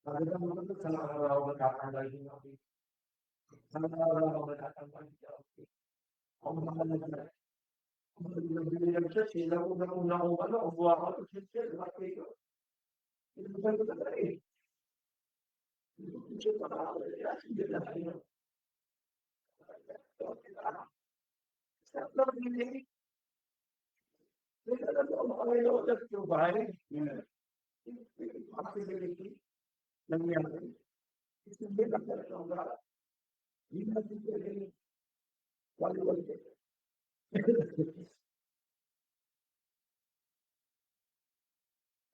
Maganda mo ito sa araw matatanggal din ako. Sa araw matatanggal din ako. Ang mahal na kung nabili ng church, sila ko na kung nakuha o buha ko sa church, bakit ito? Ito ba ito na eh? Ito ko siya pa ako. Hindi na tayo. Stop lang hindi. Hindi na ito makalayo na provide. Possibility. Nangyari. Hindi na talaga ang lahat. Hindi na ito rin. Wali-wali.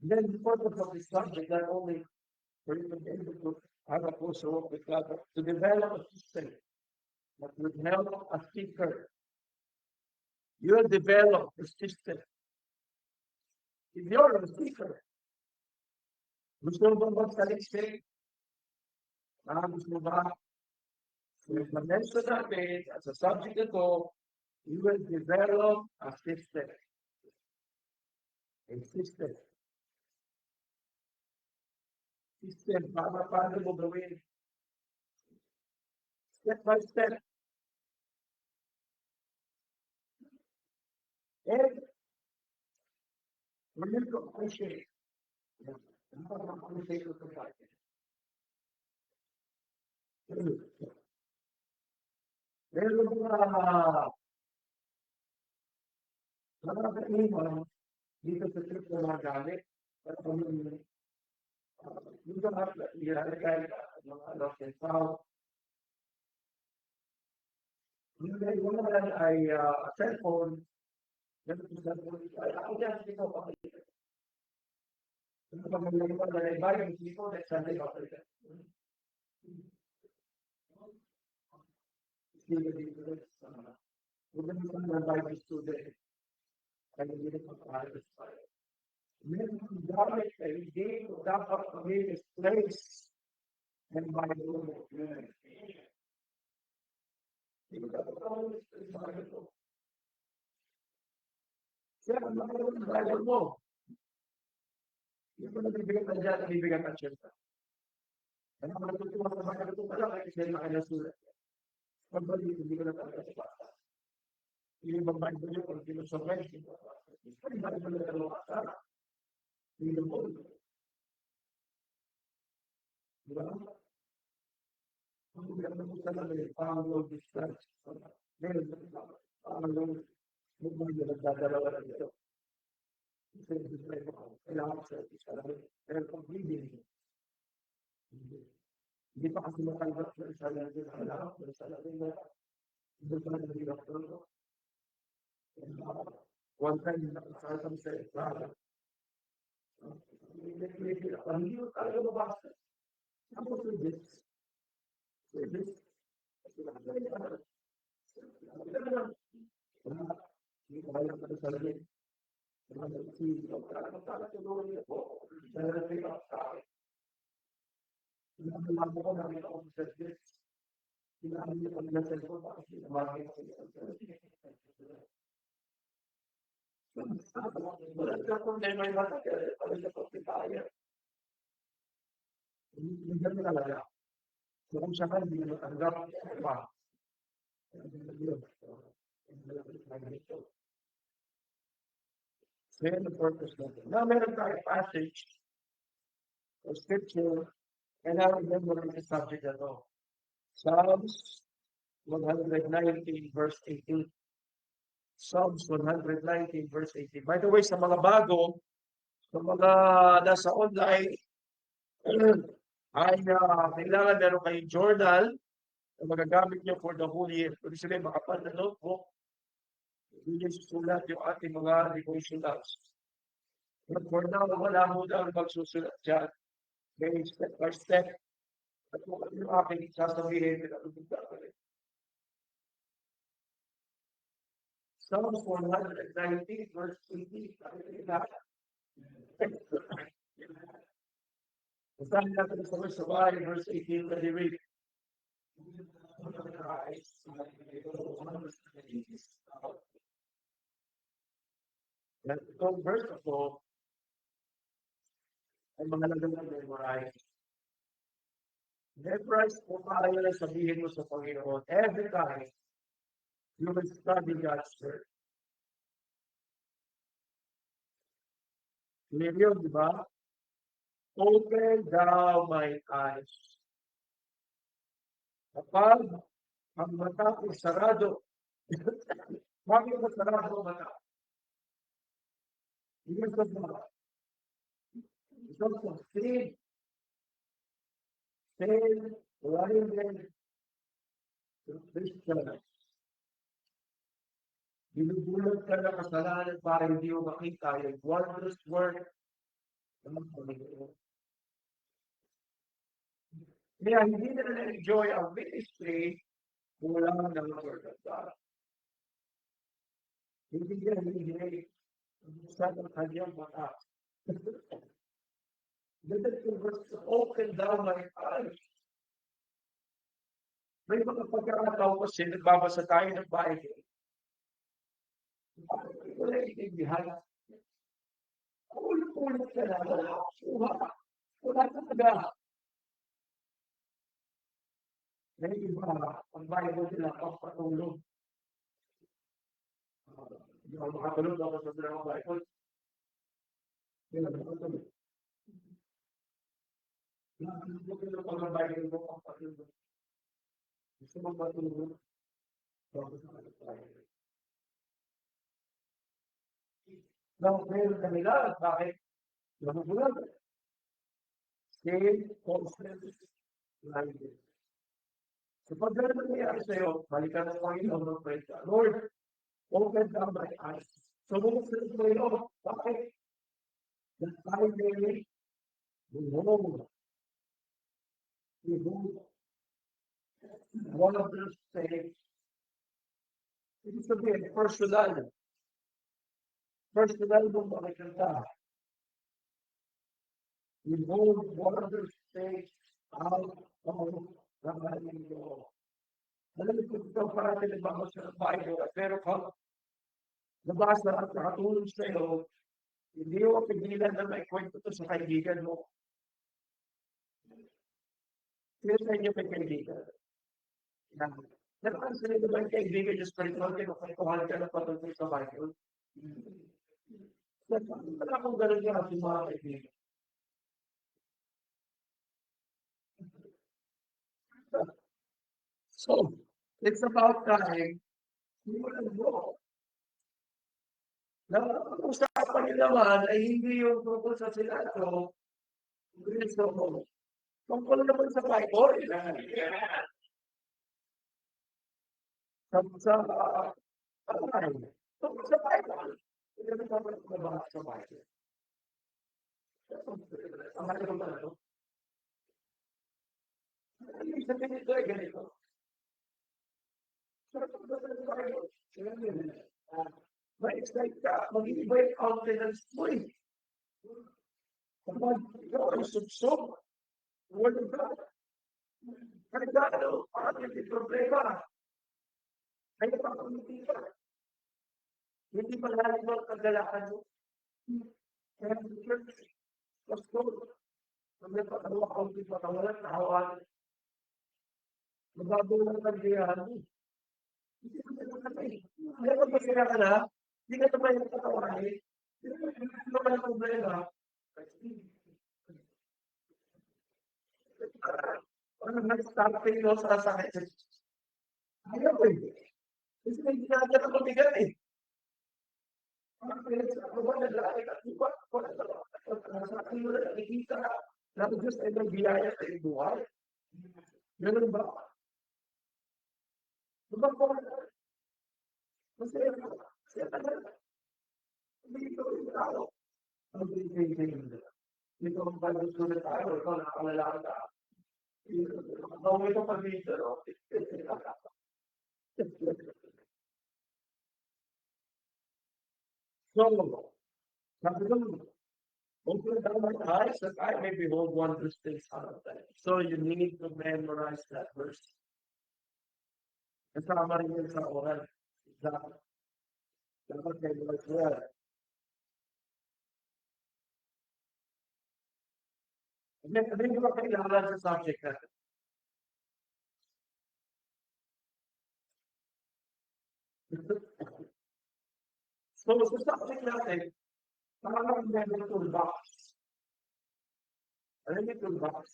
Then the purpose of this subject not only for you to be able to have a closer walk with God, but to develop a system that would help a seeker. You'll develop a system. If you're a seeker, gusto mo bang magsalit-salit? Gusto mo ba? So if na-mention natin as a subject ito, you will develop a system. A system. System, paano mo gawin? Step by step. And We need to appreciate. Appreciate the society. Meron mga kaiman dito sa trip na mga gamit at dito nga ilalagay mga lost and found. Yung naman ay cellphone. Ako dyan, dito ako. Ano ba magiging pag-alibay yung tipo na Sunday offer ka? Sila dito sa huwag naman na Bible student. Kaya hindi na pag-aaral sa tayo. Meron ang gamit ay hindi ko dapat place and Bible. Hindi ko dapat sa Bible. Sir, ang makalaman ng Bible mo. Hindi ko nabibigyan ka dyan, nabibigyan ka dyan. Ano ang natutuwa sa mga natutuwa lang, kasi sila makinasulat. Pagbalik, hindi ko na talaga sa bata. Yung ibang Bible nyo, kung sinusabay, hindi ko na talaga sa hindi ko. Diba? Ang maganda mo talaga yung Panginoon discharge. Meron na Panginoon, magmahal na nagdadalawa na dito. Kailangan sa isa lang. Pero kung hindi pa kasi matanggap sa isa lang din. Kailangan sa isa lang din na hindi pa lang din ako. One time, nakasasam sa isa. Hindi ko talaga mabasa. Ako sa this. Hindi ko kaya pa sa lalim. Kung siya hindi natanggap, then the purpose of it. Now, meron tayo passage of scripture, and I remember the subject at all. Psalms 119, verse 18. Psalms 119, verse 18. By the way, sa mga bago, sa mga nasa online, ay kailangan meron kayong journal na magagamit nyo for the whole year. Kung sila makapal na notebook, hindi nyo susulat yung ating mga devotionals. But for now, wala mo na ang magsusulat dyan. May step by step. At kung ano yung aking sasabihin, Psalms 119, verse 18. Basahin natin sa sabay, verse 18, let me read. Itong verse ako ay mga lagang memorize. Memorize po tayo na sabihin mo sa Panginoon every time you will study God's Word. Clear yun, di ba? Open thou my eyes. Kapag ang mata ay sarado, bakit mo sarado ang mata? Because of sin, blinded to Christians. Binubulot ka ng kasalanan para hindi mo makita yung wondrous work ng Panginoon. Kaya hindi na na-enjoy ang ministry kung wala ng Word of God. Hindi niya hindi sa kanyang mata. Dapat yung verse, open down my eyes. May mga pagkakataon kasi nagbabasa tayo ng Bible. Wala itindihan. Ulit-ulit ka na. Wala talaga. May iba, ang Bible nila, pagpatulog. Hindi ako makatulog ako sa mga Bible. Yun ang pagkakas. Yung pagkabayan mo, ang pagkakas. Gusto mo matulog? Bakit tayo? Meron kanila, bakit? Nabubulag. Same concept. Like this. So pag ganun nangyayari sa'yo, balikan ng Panginoon ng pray ka, Lord, open down my eyes. So bumuksan ng Panginoon, bakit? That I may behold one of those things. Ibig sabihin, personal mong makikita. Behold one of those things out of the Bible. Alam mo ito parang nagbabasa ng Bible, pero kung nabasa at nakatulong sa'yo, hindi mo pigilan na may kwento to sa kaibigan mo. Sino sa inyo may kaibigan? Naman sila naman kaibigan yung spiritual, kaya kwentuhan ka na patungkol sa Bible. Wala akong ganun yung ating mga kaibigan. So, it's about time you will go. Usapan niyo naman ay hindi yung tungkol sa Senado, Kristo mo. Tungkol naman sa Bible. Sa tungkol sa Bible. Hindi naman nabahas sa Bible. Ang halaga ba ito? Ibig sabihin ito ay ganito. Sa tungkol sa Bible. But it's like mag-iiba yung confidence mo eh. Kapag ikaw ay suksok, wala ka. Kaya parang hindi problema. Kaya parang hindi ka. Hindi pa lahat mo kagalakan mo. Kaya sa church, pastor, may patawa ka, hindi patawalan, nahawan. Mababaw lang kandiyahan mo. Hindi ka naman kaya pag masaya ka na, hindi ka naman yung patawanin. Hindi naman ang problema. Parang nag-starting ko sa sakit. Ayaw ko eh. Kasi may ginagawa ko bigat eh. Parang pinagsasabi ko na dahil at iba, wala sa akin mo na nakikita na ang Diyos ay nagbiyaya sa iyong buhay. Ganun ba? Diba po? Masaya ka. Masaya ka na. Hindi ito yung tao. Ang pinagsasabi nila. Ito ang pag-sulat tayo. Ikaw nakakalala ka. Ang ito pag-dito, no? So, sabi ko, open down my eyes that I may behold wondrous things out of that. So you need to memorize that verse. Kasama rin yun sa oral. Dapat memorize mo yan. Hindi ba kailangan sa subject natin? So sa subject natin, parang meron toolbox. Ano yung toolbox?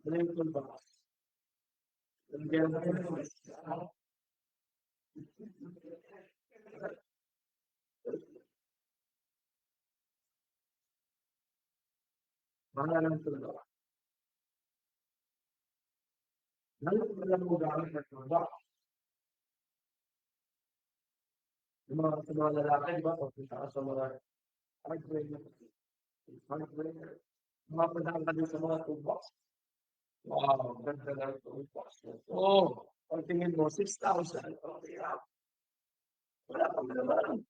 Ano yung toolbox? Mga lang toolbox. Alam mo gamit ng toolbox. Yung mga lalaki, di ba? Pagpunta ka sa mga hardware, mga padaan ka din sa mga toolbox. Wow, ganda ng toolbox. Oh, pag tingin mo, 6,000. Okay, wala pa naman.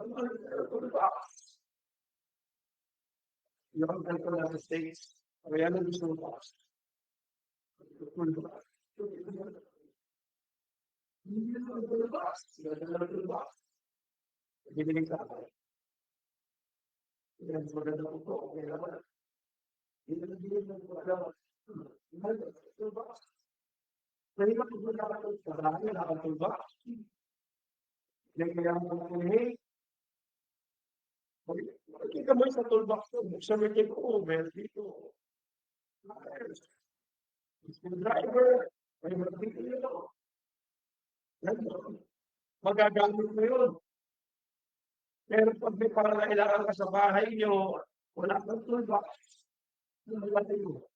Ano ang toolbox? Yung ganito na sa States, kaya ano gusto mo box? Toolbox. Hindi naman toolbox. Ganda ng toolbox. Bibili ka ako. Yan, maganda ko po. Okay naman. Hindi naman ng toolbox. Toolbox. Pwede ka kung nakatulog sa bahay, nakatulog ba? May kaya mo kung makikita mo sa toolbox ko, buksan mo yung take-over dito. Screwdriver, may magiging ito. Magagamit mo yun. Pero pag may pangangailangan ka sa bahay nyo, wala kang toolbox. Wala mo.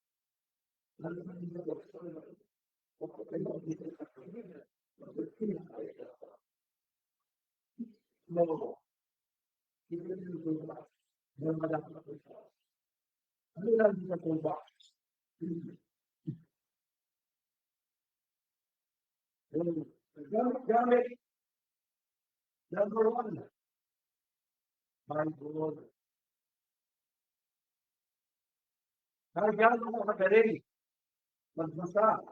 No. Ano lang sa toolbox? Gamit. Number one. Bible. Kaya mo kadali. Magbasa.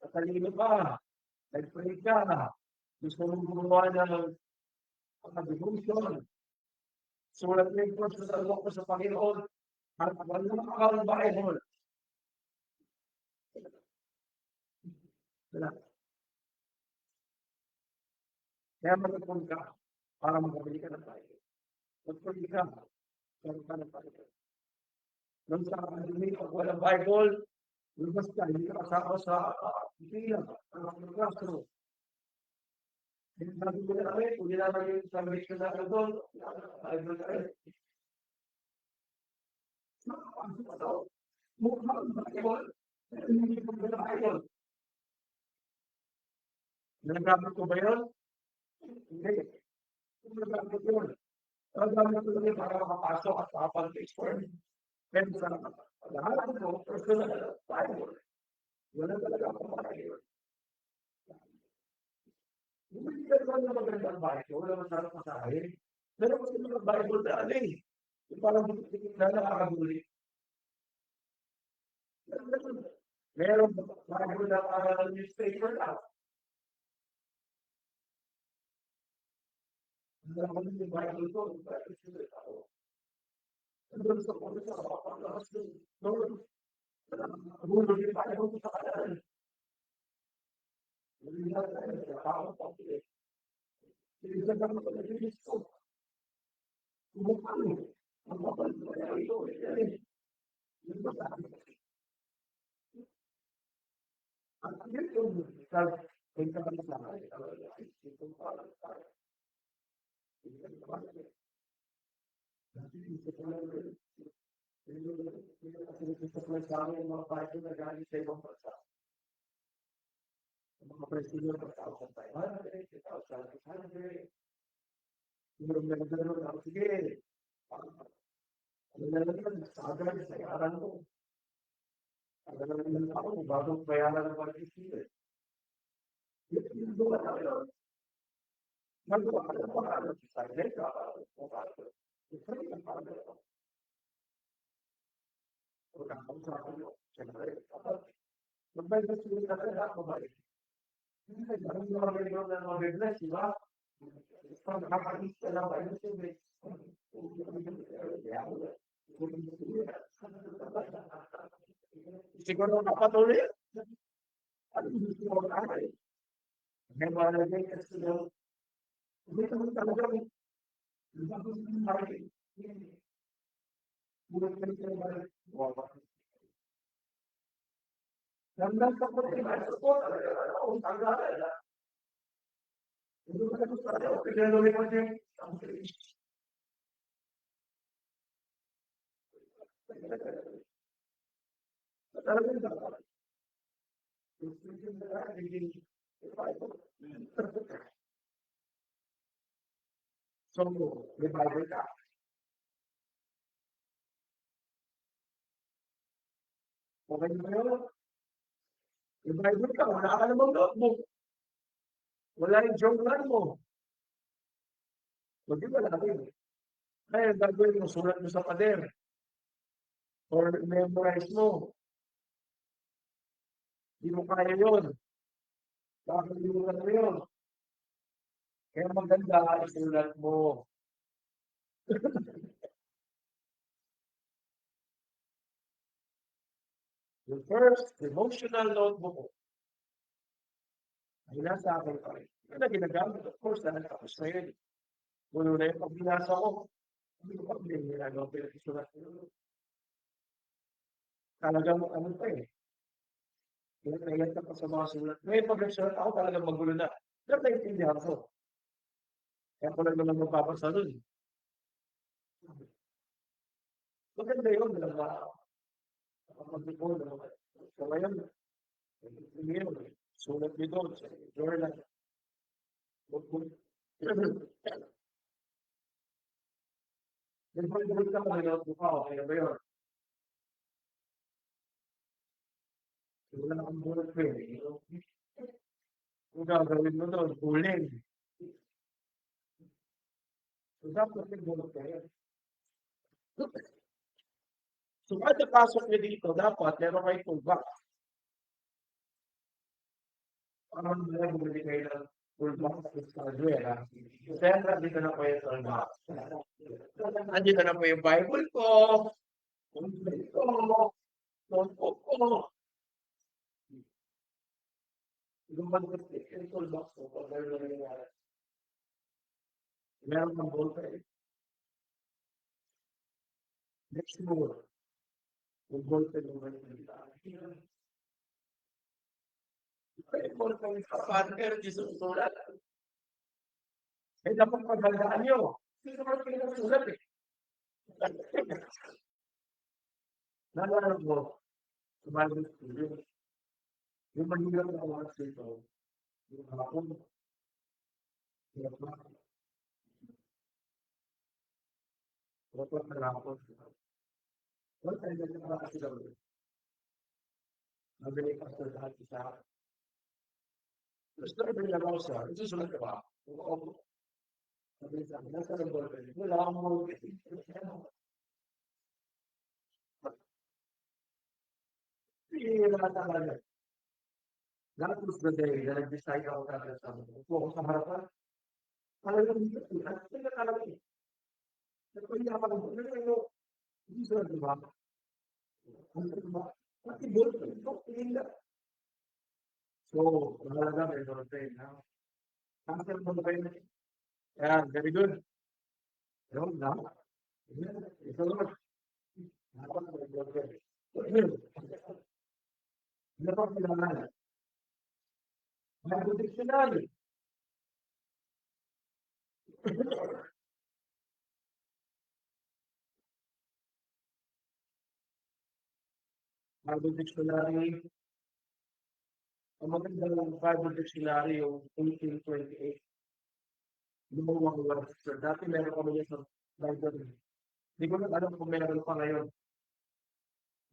Katalino ka. Nag-pray ka. Gusto mong gumawa ng devotion. Sulat mo yung course sa ko sa Panginoon. At wala naman ang Bible. Wala. Kaya magpapun ka para makabili ka ng Bible. Magpapun ka. Meron ka ng Bible. Nung sa pandemic, pag walang Bible, lumabas ka, hindi ka kasama sa pila, ang classroom. Hindi sabi ko na kami, kung ginamit yung salvation na ako doon, Bible ka rin. Nakapasok ka daw. Mukha ang Bible. Hindi ko na Bible. Nagagamit ko ba yun? Hindi. Nagagamit yun. Nagagamit ko yun para makapasok at makapag-teach for me. Pero sa lahat ko, personal na Bible. Wala talaga ako Bible. Hindi ka naman magandang Bible, wala masarap masahin. Pero kasi mga Bible na ano eh. Yung parang butik na nakakabuli. Meron Bible na parang newspaper lang. Hindi ako yung Bible ko, Bible sulit ako. Ano sa kong sa kapapagalas doon? Doon. Hulog yung Bible ko sa kanan. Hindi na tayo sa tao pa. Hindi na naman ako nag-release ko. Kumukha mo. Ang kapal ko na ito. Hindi ba sabi? Ang yun yung kaya ka na sa akin. Ito parang tayo. Hindi ka naman. Kasi ito pala rin. Ito pala sa amin yung mga Bible na galing sa ibang bansa. Mga presidyo ng 1,500, 1,600. Siguro may nagdalo na, sige. Ano na naman, sa agad, sa iaran ko. Ano na naman ako, bagong bayaran ng pag-isip. Yung doon na yun. Nagawa ka ng pangalan, sa Ileka, ito yung pangalan. Kung nakakausapin nyo, siyempre, magbayad na sila na kaya, mabalik. Ang mga regular na mga biblis, di ba? Pag nakakakit ka lang, ayun siyempre. Siguro nakapatuloy. Ano yung gusto mo makakay? May mga lagay ka sila. Hindi ka mo talaga. Hindi ka mo makakay. Bulat ka sila ba? Wawa. Nandang sa pagkakita ko, ang tagala. Hindi ka gusto tayo. Pinalo mo yung talagang dapat. So, may Bible ka. Okay na yun. May Bible ka, wala ka namang notebook. Wala yung journal mo. Hindi wala rin. Kaya gagawin mo, sulat mo sa pader. Or memorize mo. Hindi mo kaya yun. Bakit hindi mo kaya yun? Kaya maganda, isulat mo. The first devotional notebook ay nasa akin pa rin. Yun na ginagamit, of course, dahil tapos na yun. Puno na yun, pag binasa ko, hindi ko pa ginagawa pinag-isulat ko. Talagang ano pa eh. Pinag-iyan ka pa sa mga sulat. Ngayon pag nagsulat ako talagang magulo na. Pero naiintindihan ko. Kaya ko lang naman magpapasa nun. Maganda yun. Nakapag-ipon. So ngayon, sulat nyo doon sa journal. Nagpag-ipon ka mga notebook ako. Kaya ba yun? Wala akong bullet ko eh. Kung gagawin mo doon, huling. So dapat may bullet ka yan. So kada pasok nyo dito, dapat meron kayo toolbox. Parang bumili kayo ng toolbox sa hardware. Siyempre, dito na po yung toolbox. Andito na po yung Bible ko. Notebook ko. Lumagos yung toolbox ko. Pag meron na nangyari. Meron kang ballpen. Next more. Yung ballpen yung nangyari. Yung ballpen yung partner, di susulat. Eh, dapat paghandaan nyo. Hindi naman pinagsulat eh. Nalala mo, sumalit ko yung mahirap na oras dito, yung hapon, dapat na hapon. Wala tayo na yung bakit sila ulit. Mabili ka sa lahat isa. Gusto ko bin lang ako siya, isusulat ka ba? Oo. Mabili sa akin, nasa ng ballpen. Wala akong mga hindi na talaga. Tapos the day na nag-decide ako kagad sa mga. Upo ako sa harapan. Talagang hindi ko sila. Hindi ka talaga eh. Nagpahirap ako. Hindi sila diba? Ano ba? Pati ballpen. Hindi na. So, mahalaga may ballpen. Cancel ballpen. Ayan, very good. Yun na. Ito naman. Dapat may ballpen. Ano pa kailangan? May dictionary. Bible Dictionary. Ang magandang Bible Dictionary yung 1828. Lumawang Webster. Dati meron kami yan sa Bible. Hindi ko na alam kung meron pa ngayon.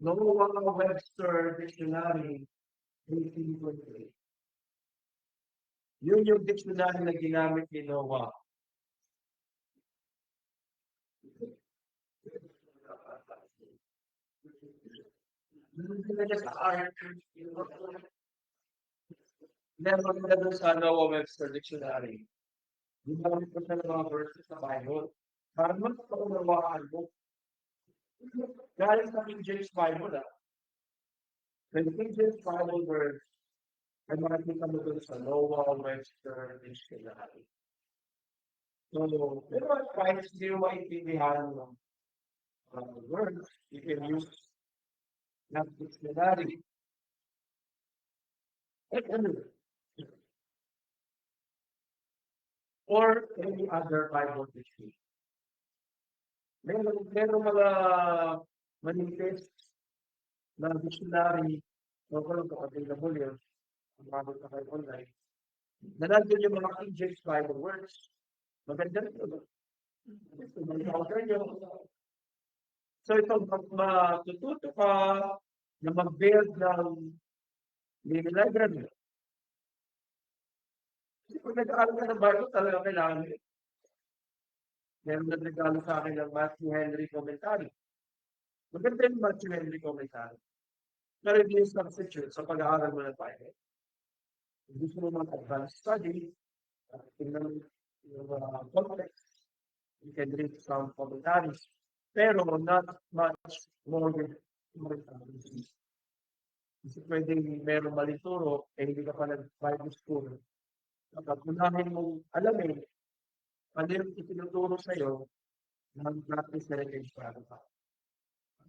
Lumawang Webster Dictionary 1828. Yun yung dictionary na ginamit ni Noah. Meron na doon sa Noah Webster Dictionary. Ginamit ko siya ng mga verses sa Bible. Para mas paunawaan mo. Galing sa King James Bible The King James Bible verse ay makikita mo doon sa Noah Webster Dictionary. So, pero kahit hindi mo maintindihan ng words, you can use that dictionary. Or any other Bible dictionary. Meron mga manifest na dictionary na walang available yun. Umabot na kayo online. Nandun yung mga King James Bible words. Maganda rin ito. So ito, matututo ka na mag-build ng mini library. Kasi kung nag-aaral ka ng Bible, talaga kailangan yun. Meron nag-regalo sa akin ng Matthew Henry Commentary. Maganda yung Matthew Henry Commentary. Pero hindi yung substitute sa pag-aaral mo ng Bible. Kung gusto mo mag-advanced study, tingnan yung context, you can read some commentaries. Pero not much more than commentaries. Kasi pwedeng meron maling turo, hindi ka pa nag-Bible school, Kapag unahin mong alamin, ano yung itinuturo sa'yo ng practice na religion pa.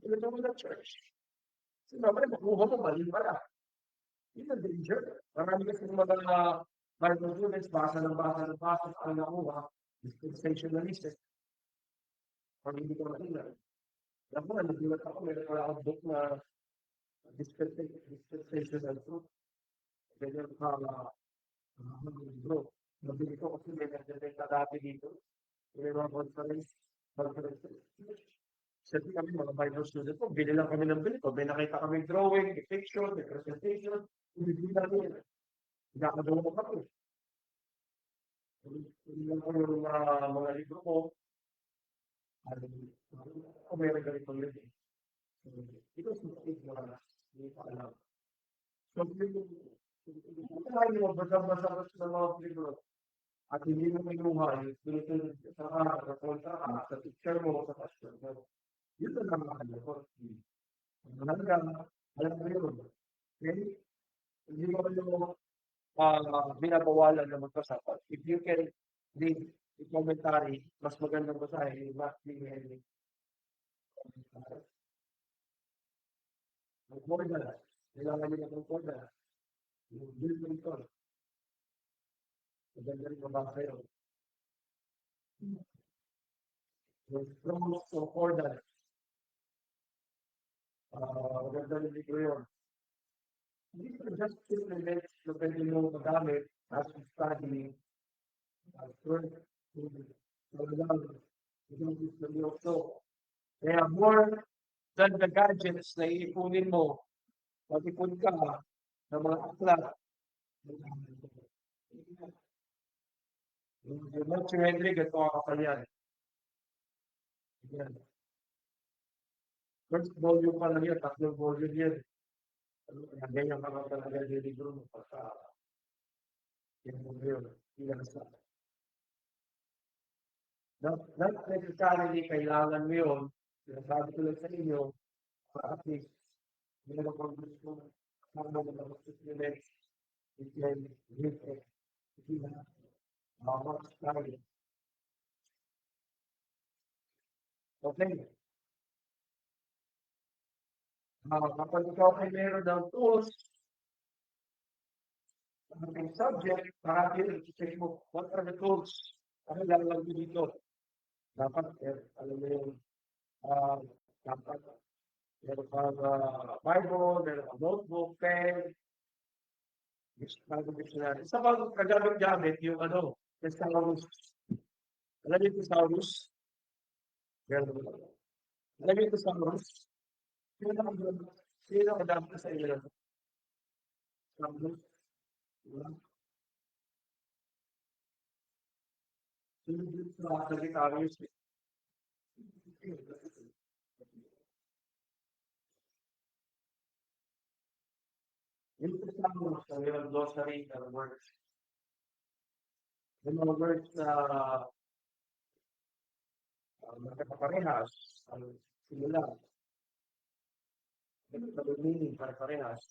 Tinuturo ng church. Kasi mamaya makuha mo, mali pala. Yun ang danger. Marami kasi mga Bible students, basa ng basa ng basa, ang nakuha, dispensationalist. Pag hindi ko maingat. Alam mo, nagulat ako, meron pala akong book na dispensational truth. Ganyan ka, bro. Nabili ko kasi may nagdadenta dati dito. May mga conference. Sabi kami mga Bible student po, bili lang kami ng bili ko. May nakita kami drawing, may picture, may presentation. Hindi namin. Nakagawa ko kami. Hindi lang ko yung mga libro ko. Ako meron ganitong libro. Ito sinasig na hindi pa alam. So, kung mo, basa-basa ng mga libro, at hindi mo kinuha, yung sa picture mo, sa pastor mo. Yun na lang makalipot. Mahalaga, alam mo yun. Okay? Hindi mo yung binabawalan na magbasa. If you can read the commentary, mas magandang basahin, Matthew Henry. Mag-border. Kailangan nila mag-border. Yung Bill Clinton. Maganda rin mabasa yun. Yung Promise of Order. Maganda rin dito yun. Hindi ko just privilege na pwede mo magamit as you study as word kaya more than the gadgets na iipunin mo, mag-ipon ka ng mga aklat. Yung Matthew Henry, ganito ang kapal yan. First volume pa lang yan, tatlong volume yan. Ganyan ka pa talaga yung libro mo pagka yung volume, ilang sa. Not necessarily kailangan mo yun, sinasabi ko lang sa inyo, para at least, meron kang gusto kasama mo na mag-supplement, you can read it. Okay. Kapag ikaw ay meron ng tools, ang subject, marami i-check mo, what are the tools? Ano lang lang dito? Dapat, alam mo yung, dapat, meron kang Bible, meron kang notebook, pen, dictionary. Isa pang kagamit-gamit yung thesaurus. Alam yung thesaurus? Alam yung thesaurus? Sino kadamit sa inyo? Thesaurus? Sa Sagittarius. Yung thesaurus, yung glossary ng words. Yung mga words na magkakaparehas, ang simula. Meaning parehas.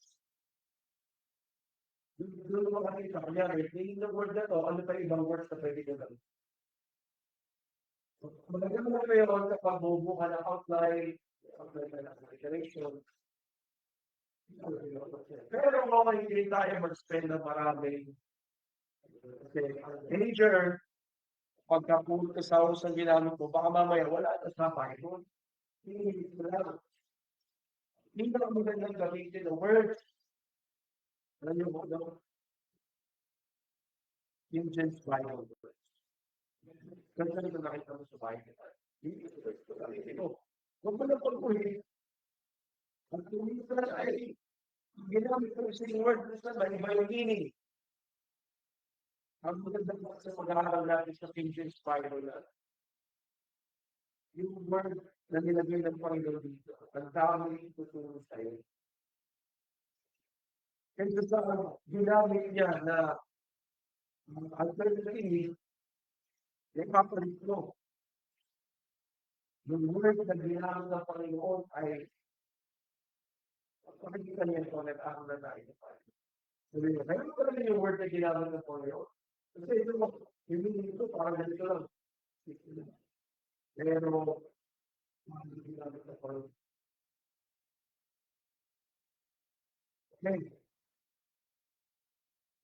Doon mo makikita, kunyari, meaning ng word na to, ano pa ibang words na pwede ko lang. Maganda mo yun kapag bubuo ka ng outline ka ng iteration. Pero kung hindi tayo mag-spend ng maraming kasi danger, pagka puro thesaurus ang ginamit mo, baka mamaya wala na sa Bible. Hindi na magandang gamitin ng words. Alam niyo po, King James Bible words. Kasi ito nakita mo sa Bible. Huwag mo lang pagpuhin. Ang tumisa ay ginamit ko sa word na iba yung meaning. Ang magandang sa pag-aaral natin sa King James Bible na yung word na nilagay ng Panginoon dito, ang dami tutulong sa'yo. Kasi sa ginamit niya na alternative, yung kapalit mo. Yung word na ginamit ng Panginoon ay pakikita niya ito, nag-aaral na tayo. Sabi niya, kaya ko rin yung word na ginamit ng Panginoon. Kasi ito, hindi ito, parang ganito lang. Pero, hindi namin sa parang, okay,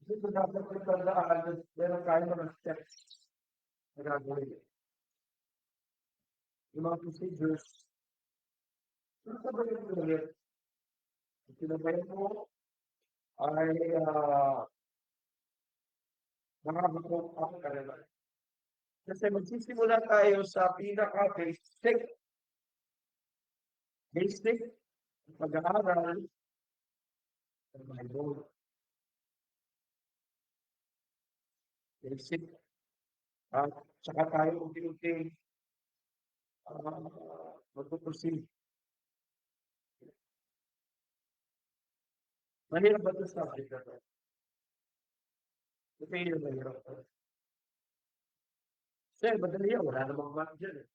kasi dapat ko tandaan, meron tayo mga steps na gagawin. Yung mga procedures, sasabayin ko ulit. Sinabayin mo ay makakabutok ako ka naman. Kasi magsisimula tayo sa basic pag-aaral ng Bible. Basic. At saka tayo unti-unti mag-proceed. Mahirap ba ito sa subject na ito? Ito yung mahirap. Sir, madali yan. Wala namang math dyan.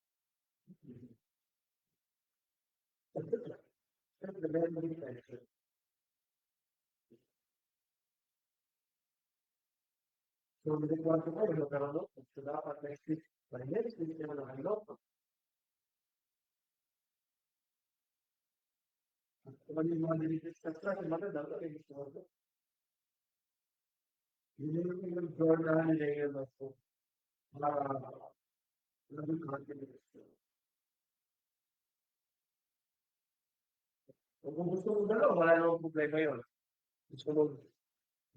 The memory tension. So, nilikuan ko kayo, pero no, so dapat next week, by next week, naman ang ano. Kung yung mga nilidiscuss natin, maganda, ay gusto ko. Yun yung journal nila yun ako. Naging confidence. Kung gusto mo dalawa, wala namang problema yun. Gusto mo,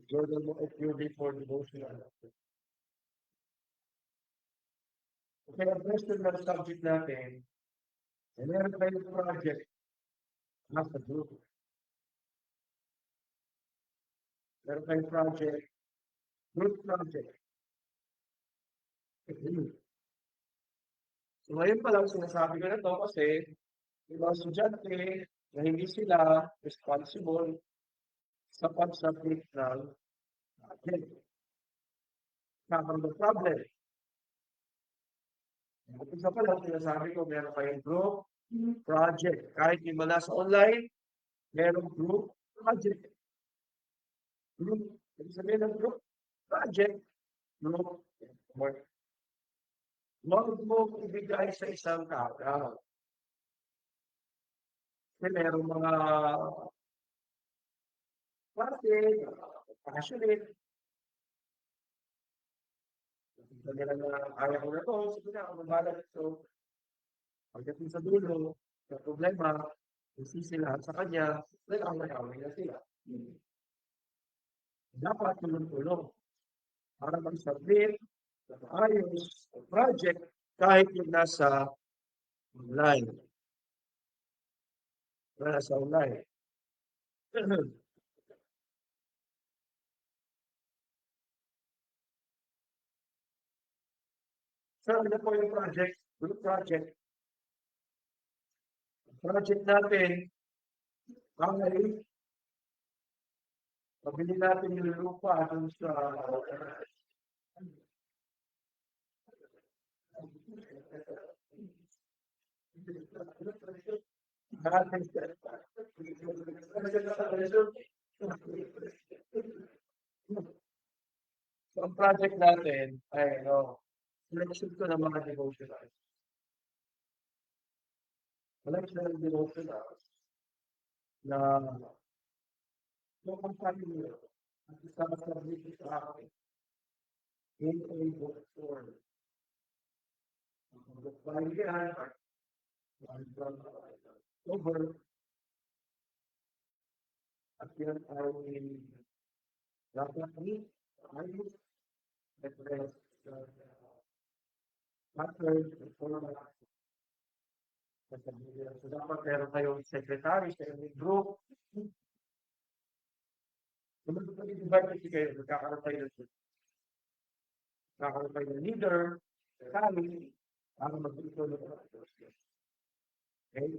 journal mo at your day for devotional. Okay, ang question ng subject natin, meron tayong project nasa group. Meron tayong project, group project. So ngayon pa lang sinasabi ko na to kasi yung mga estudyante na hindi sila responsible sa pag-submit ng project. Kapag the problem. Isa pa lang sinasabi ko, meron kayong group project. Kahit yung mga nasa online, meron group project. Group, ibig sabihin ng group project, group work. Huwag mo ibigay sa isang kagad. Kasi meron mga klase, passionate. Sabi nila na kaya ko na to, sige na, ako mabalag. So, pagdating sa dulo, sa problema, isisi lahat sa kanya, nag-away na sila. Dapat tulong-tulong para mag-submit ng ayos ang project kahit yung nasa online. Nasa online. So, ano po yung project? Group project. Project natin, ay pabili natin yung lupa dun sa So, ang project natin ay selection ko ng mga devotionals. Selection ng devotionals na yung company at isang subject sa akin in a book form. Book by yan, over, at yan ay dapat ni ayos address pattern format. So, dapat meron kayong secretary sa inyong group. Kung mag-divide kasi kayo, magkakaroon kayo ng leader, secretary, para mag-ito ng okay?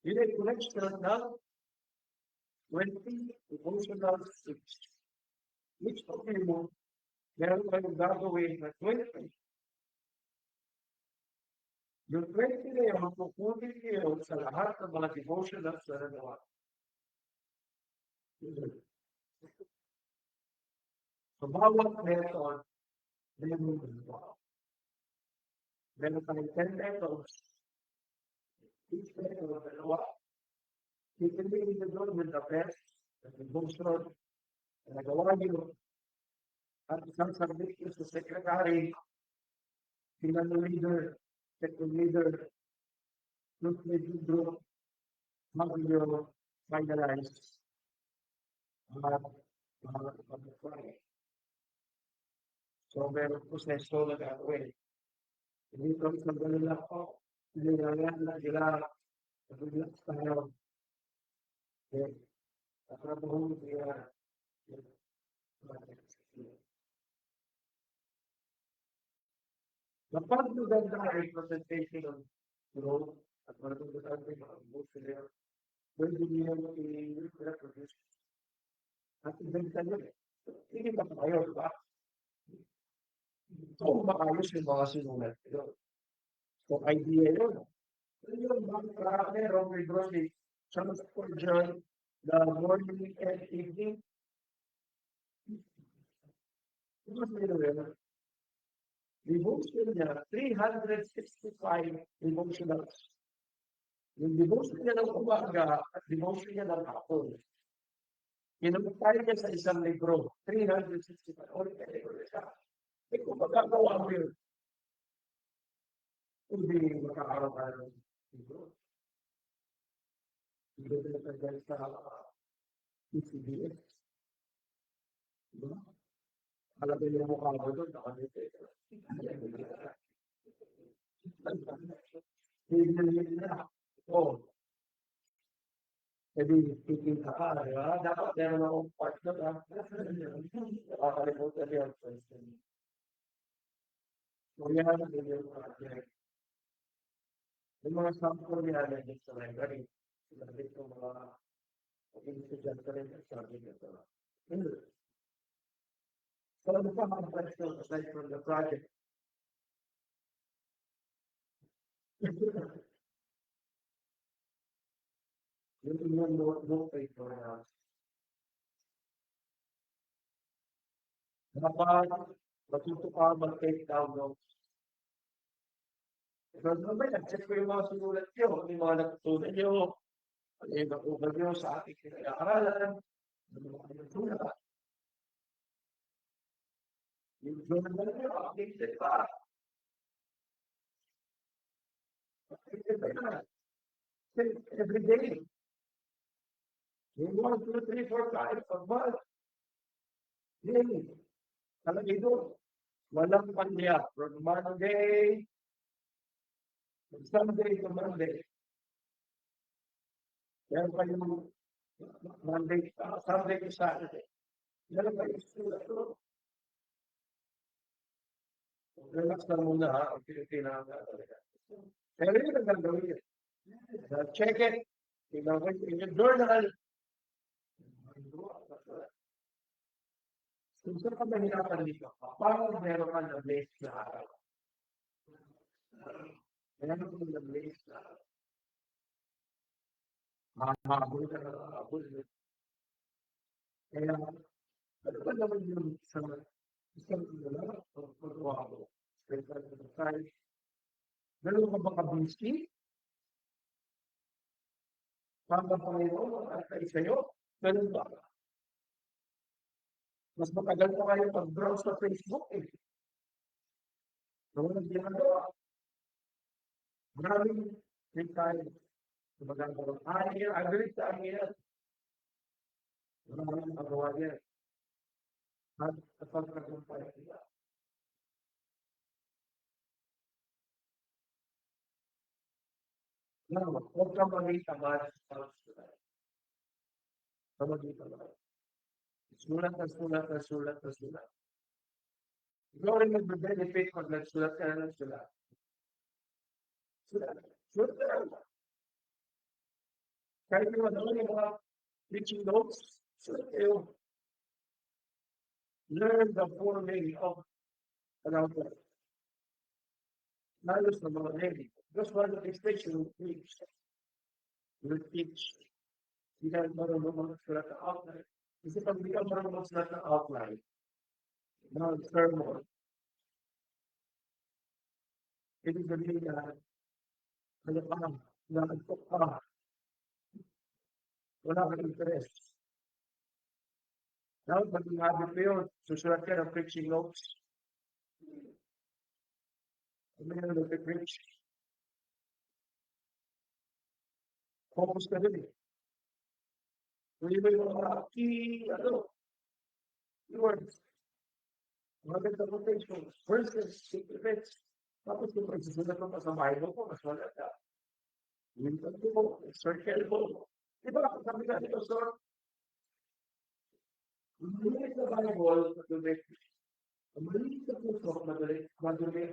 Yun ay collection ng 20 devotional steps. Which of you, meron kayong gagawin na 20. Yung 20 na yun, magpupunin kayo sa lahat ng mga devotionals na nagawa. So, bawat method, Meron tayong 10 metals. Each metal of dalawa. Pipiliin nyo doon with the best, the devotion, na nagawa nyo. At isang submit nyo sa secretary, sila ng leader, second leader, group leading group, mag-nyo finalize mga pag-apply. So, meron proseso na gagawin. Hindi ko sa ganun lang ako, nilayan na sila, nagulat tayo. Natrabaho siya. Kapag maganda ay presentation ng growth at matutunan ko yung mga emotion nila, pwede niyo i-reproduce. At ibenta nyo eh. Hindi ba kayo, di ba? So, makayos yung mga sinulat nyo. So, idea yun. Ano yung mga karami, Robert Rossi, some for John, the morning and evening. Mas nila devotion niya, 365 devotionals. Yung devotion niya ng umaga at devotion niya ng hapon. Kinumutay niya sa isang libro, 365. Ulit na libro siya. Eh kung magagawa mo yun, hindi makakaroon ng libro. Hindi na nagtagal sa PCBS. Diba? Alam mo yung mukha mo doon, nakalite. Hindi na. Oh. Jadi, titing ka pa, di ba? Dapat meron akong partner, ha? Nakakalimutan yung person. So, yan din yung project. Yung mga sample yan, din sa library. Sila din yung mga estudyante rin sa subject ito. So, ano pa mga question aside from the project? Yung inyong notebook paper na dapat matuto ka mag-take down notes. Because naman, nag-check ko yung mga sinulat nyo, yung mga natutunan nyo, ano yung nakuha nyo sa ating pinag-aaralan, ano mga natutunan. Yung journal nyo, updated pa. Updated pa yan. Every day. Yung 1, 2, 3, 4, 5, a month. Daily. Talagay doon. Walang pandya. From Monday, from Sunday to Monday. Meron pa yung Monday, Sunday to Saturday. Meron pa yung sulat doon. Relax lang muna ha, ang Pilipina nga talaga. Pero yun ang gagawin yun. Check it. Tingnan ko in your journal. Kung saan ka mahirapan dito, paano meron ka na place na araw? Meron ka na place na araw. Mahabol ka na mahabol. Kaya, ano ba naman yung isang wala o paggawa mo? Special to the size. Meron ka ba kabinski? Pagka Panginoon, at sa'yo, meron ba? Mas matagal pa kayo pag-browse sa Facebook eh. Noong ginagawa, maraming free time. Magagawa. Agree sa akin yan. Maraming magawa yan. At kapag nagpumpay sila. Huwag ka mag-itamad sa sulat. Huwag mag-itamad. Sulat na sulat na sulat na sulat. Ikaw rin mag-benefit pag nagsulat ka na ng sulat. Sulat. Sulat ka na. Kahit yung ano yung mga teaching notes, sulat kayo. Learn the forming of an outline. Lalo sa mga lady. That's one of the mistakes you teach. You teach. Hindi ka marunong magsulat ng outline. Kasi pag hindi ka marunong magsulat ng outline, ng sermon, ibig sabihin na, ano ka, nakagtok ka, wala kang interest. Dapat pag inabot mo yun, susulat ka ng preaching notes. Ano yung nag-preach? Focus ka dun eh. Kung iba yung mga key, words, maganda quotation, verses, secrets. Tapos kung magsusulat mo pa sa Bible ko, mas wala ka. Minsan mo, circle mo. Di ba, sabi ka dito, sir, maliit na Bible, madumi. Maliit na puso, madumi.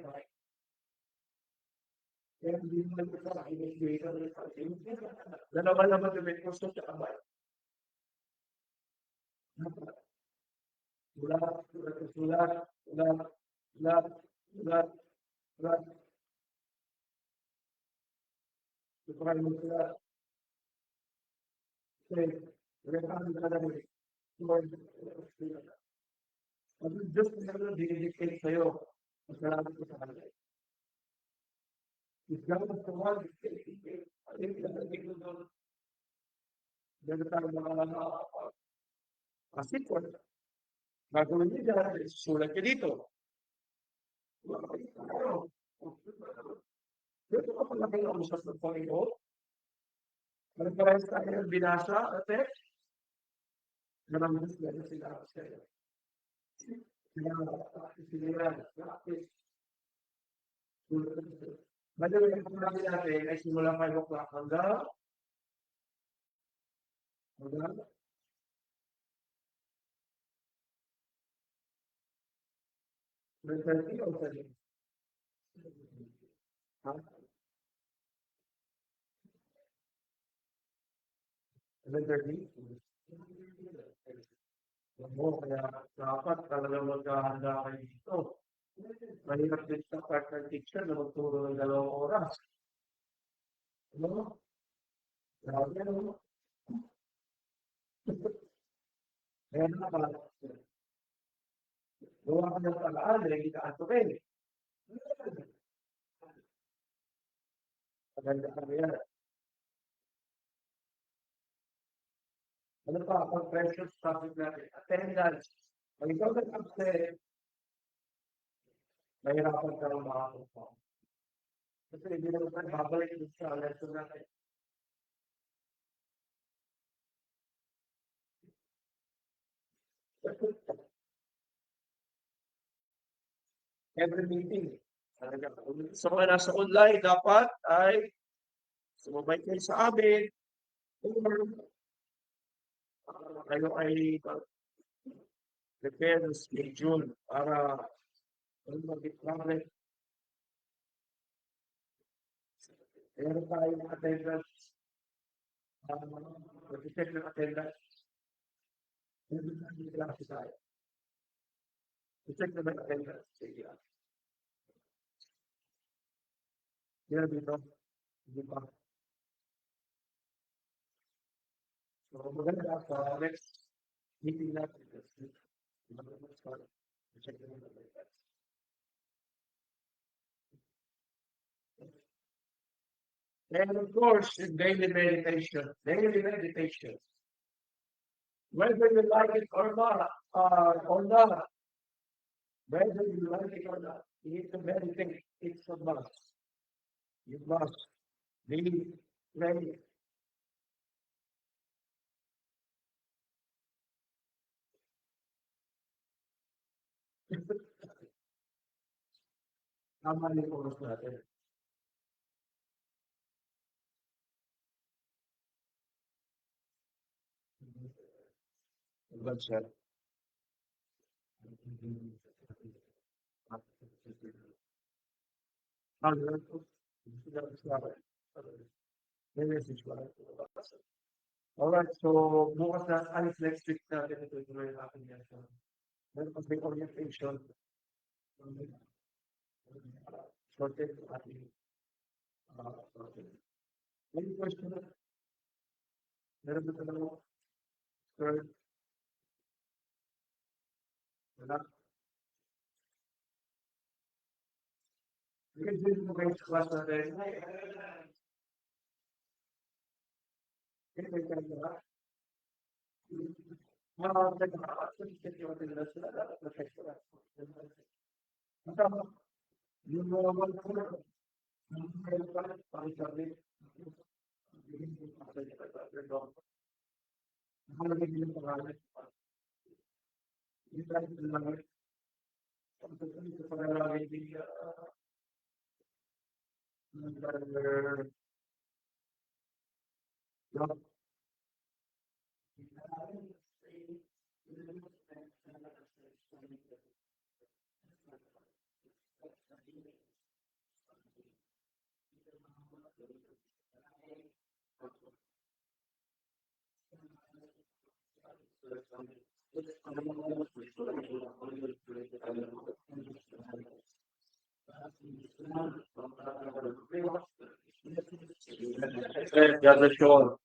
Kaya hindi mo ito sa initiator ng pag-ibig. Dalawa na madumi puso at Bible. Sulat. Supaya mo sulat. Okay, rekan ka na rin. Lord, ang Diyos na dinidictate sa'yo. Masalamat ko sa kanila. If God is the one dictating, I think pinagdating ko doon. Dito tayo makasipon. Gagawin niyo dyan, sulat ka dito. Dito ka pala kayo usap ng Panginoon. Parang tayo binasa at maraming sila sila. Madali ang pagkakas natin ay simula 5 o'clock hanggang 9:30 o 7? Ha? 7:30? Kaya dapat talaga maghahanda kayo dito. Mahirap din sa partner teacher na magturo ng 2 oras. Ano? Grabe, ano? Kaya na pala. Gawa ka ng palaan, hindi ka atukin. Maganda ka yan. Ano pa, ang precious topic natin? Attendance. Pag ikaw nag-absent, mahirapan ka ng makakapag. Kasi hindi naman babalik sa lesson natin. Every meeting. So, kung nasa online, dapat ay sumabay kayo sa amin. Kayo ay prepare the schedule para mag-travel. Meron tayong attendance. Mag-check ng attendance. Meron tayong klase tayo. I-check na ba yung attendance? Sige. Yan dito. Hindi pa. So, maganda sa next meeting natin. Check na ba yung attendance? And of course, daily meditation. Daily meditation. Whether you like it or not, whether you like it or not, you need to meditate. It's a must. You must be ready. Tama yung oras natin. Well said. Alright, so bukas na, next week natin ito yung ating yan. Meron kasi orientation. Sorted ating any question? Meron ba talaga? Sir? Wala? Hindi mo kayo sa class natin. Hindi kayo ba? Mga nagkakasal yung nila sila dapat na-sexual. Yung mga wala yung kayo pa, pang-sabi, nakalagay din yung pangalan. Yung tayo sa langit, ang sasabi sa pangalan din number God bless you all.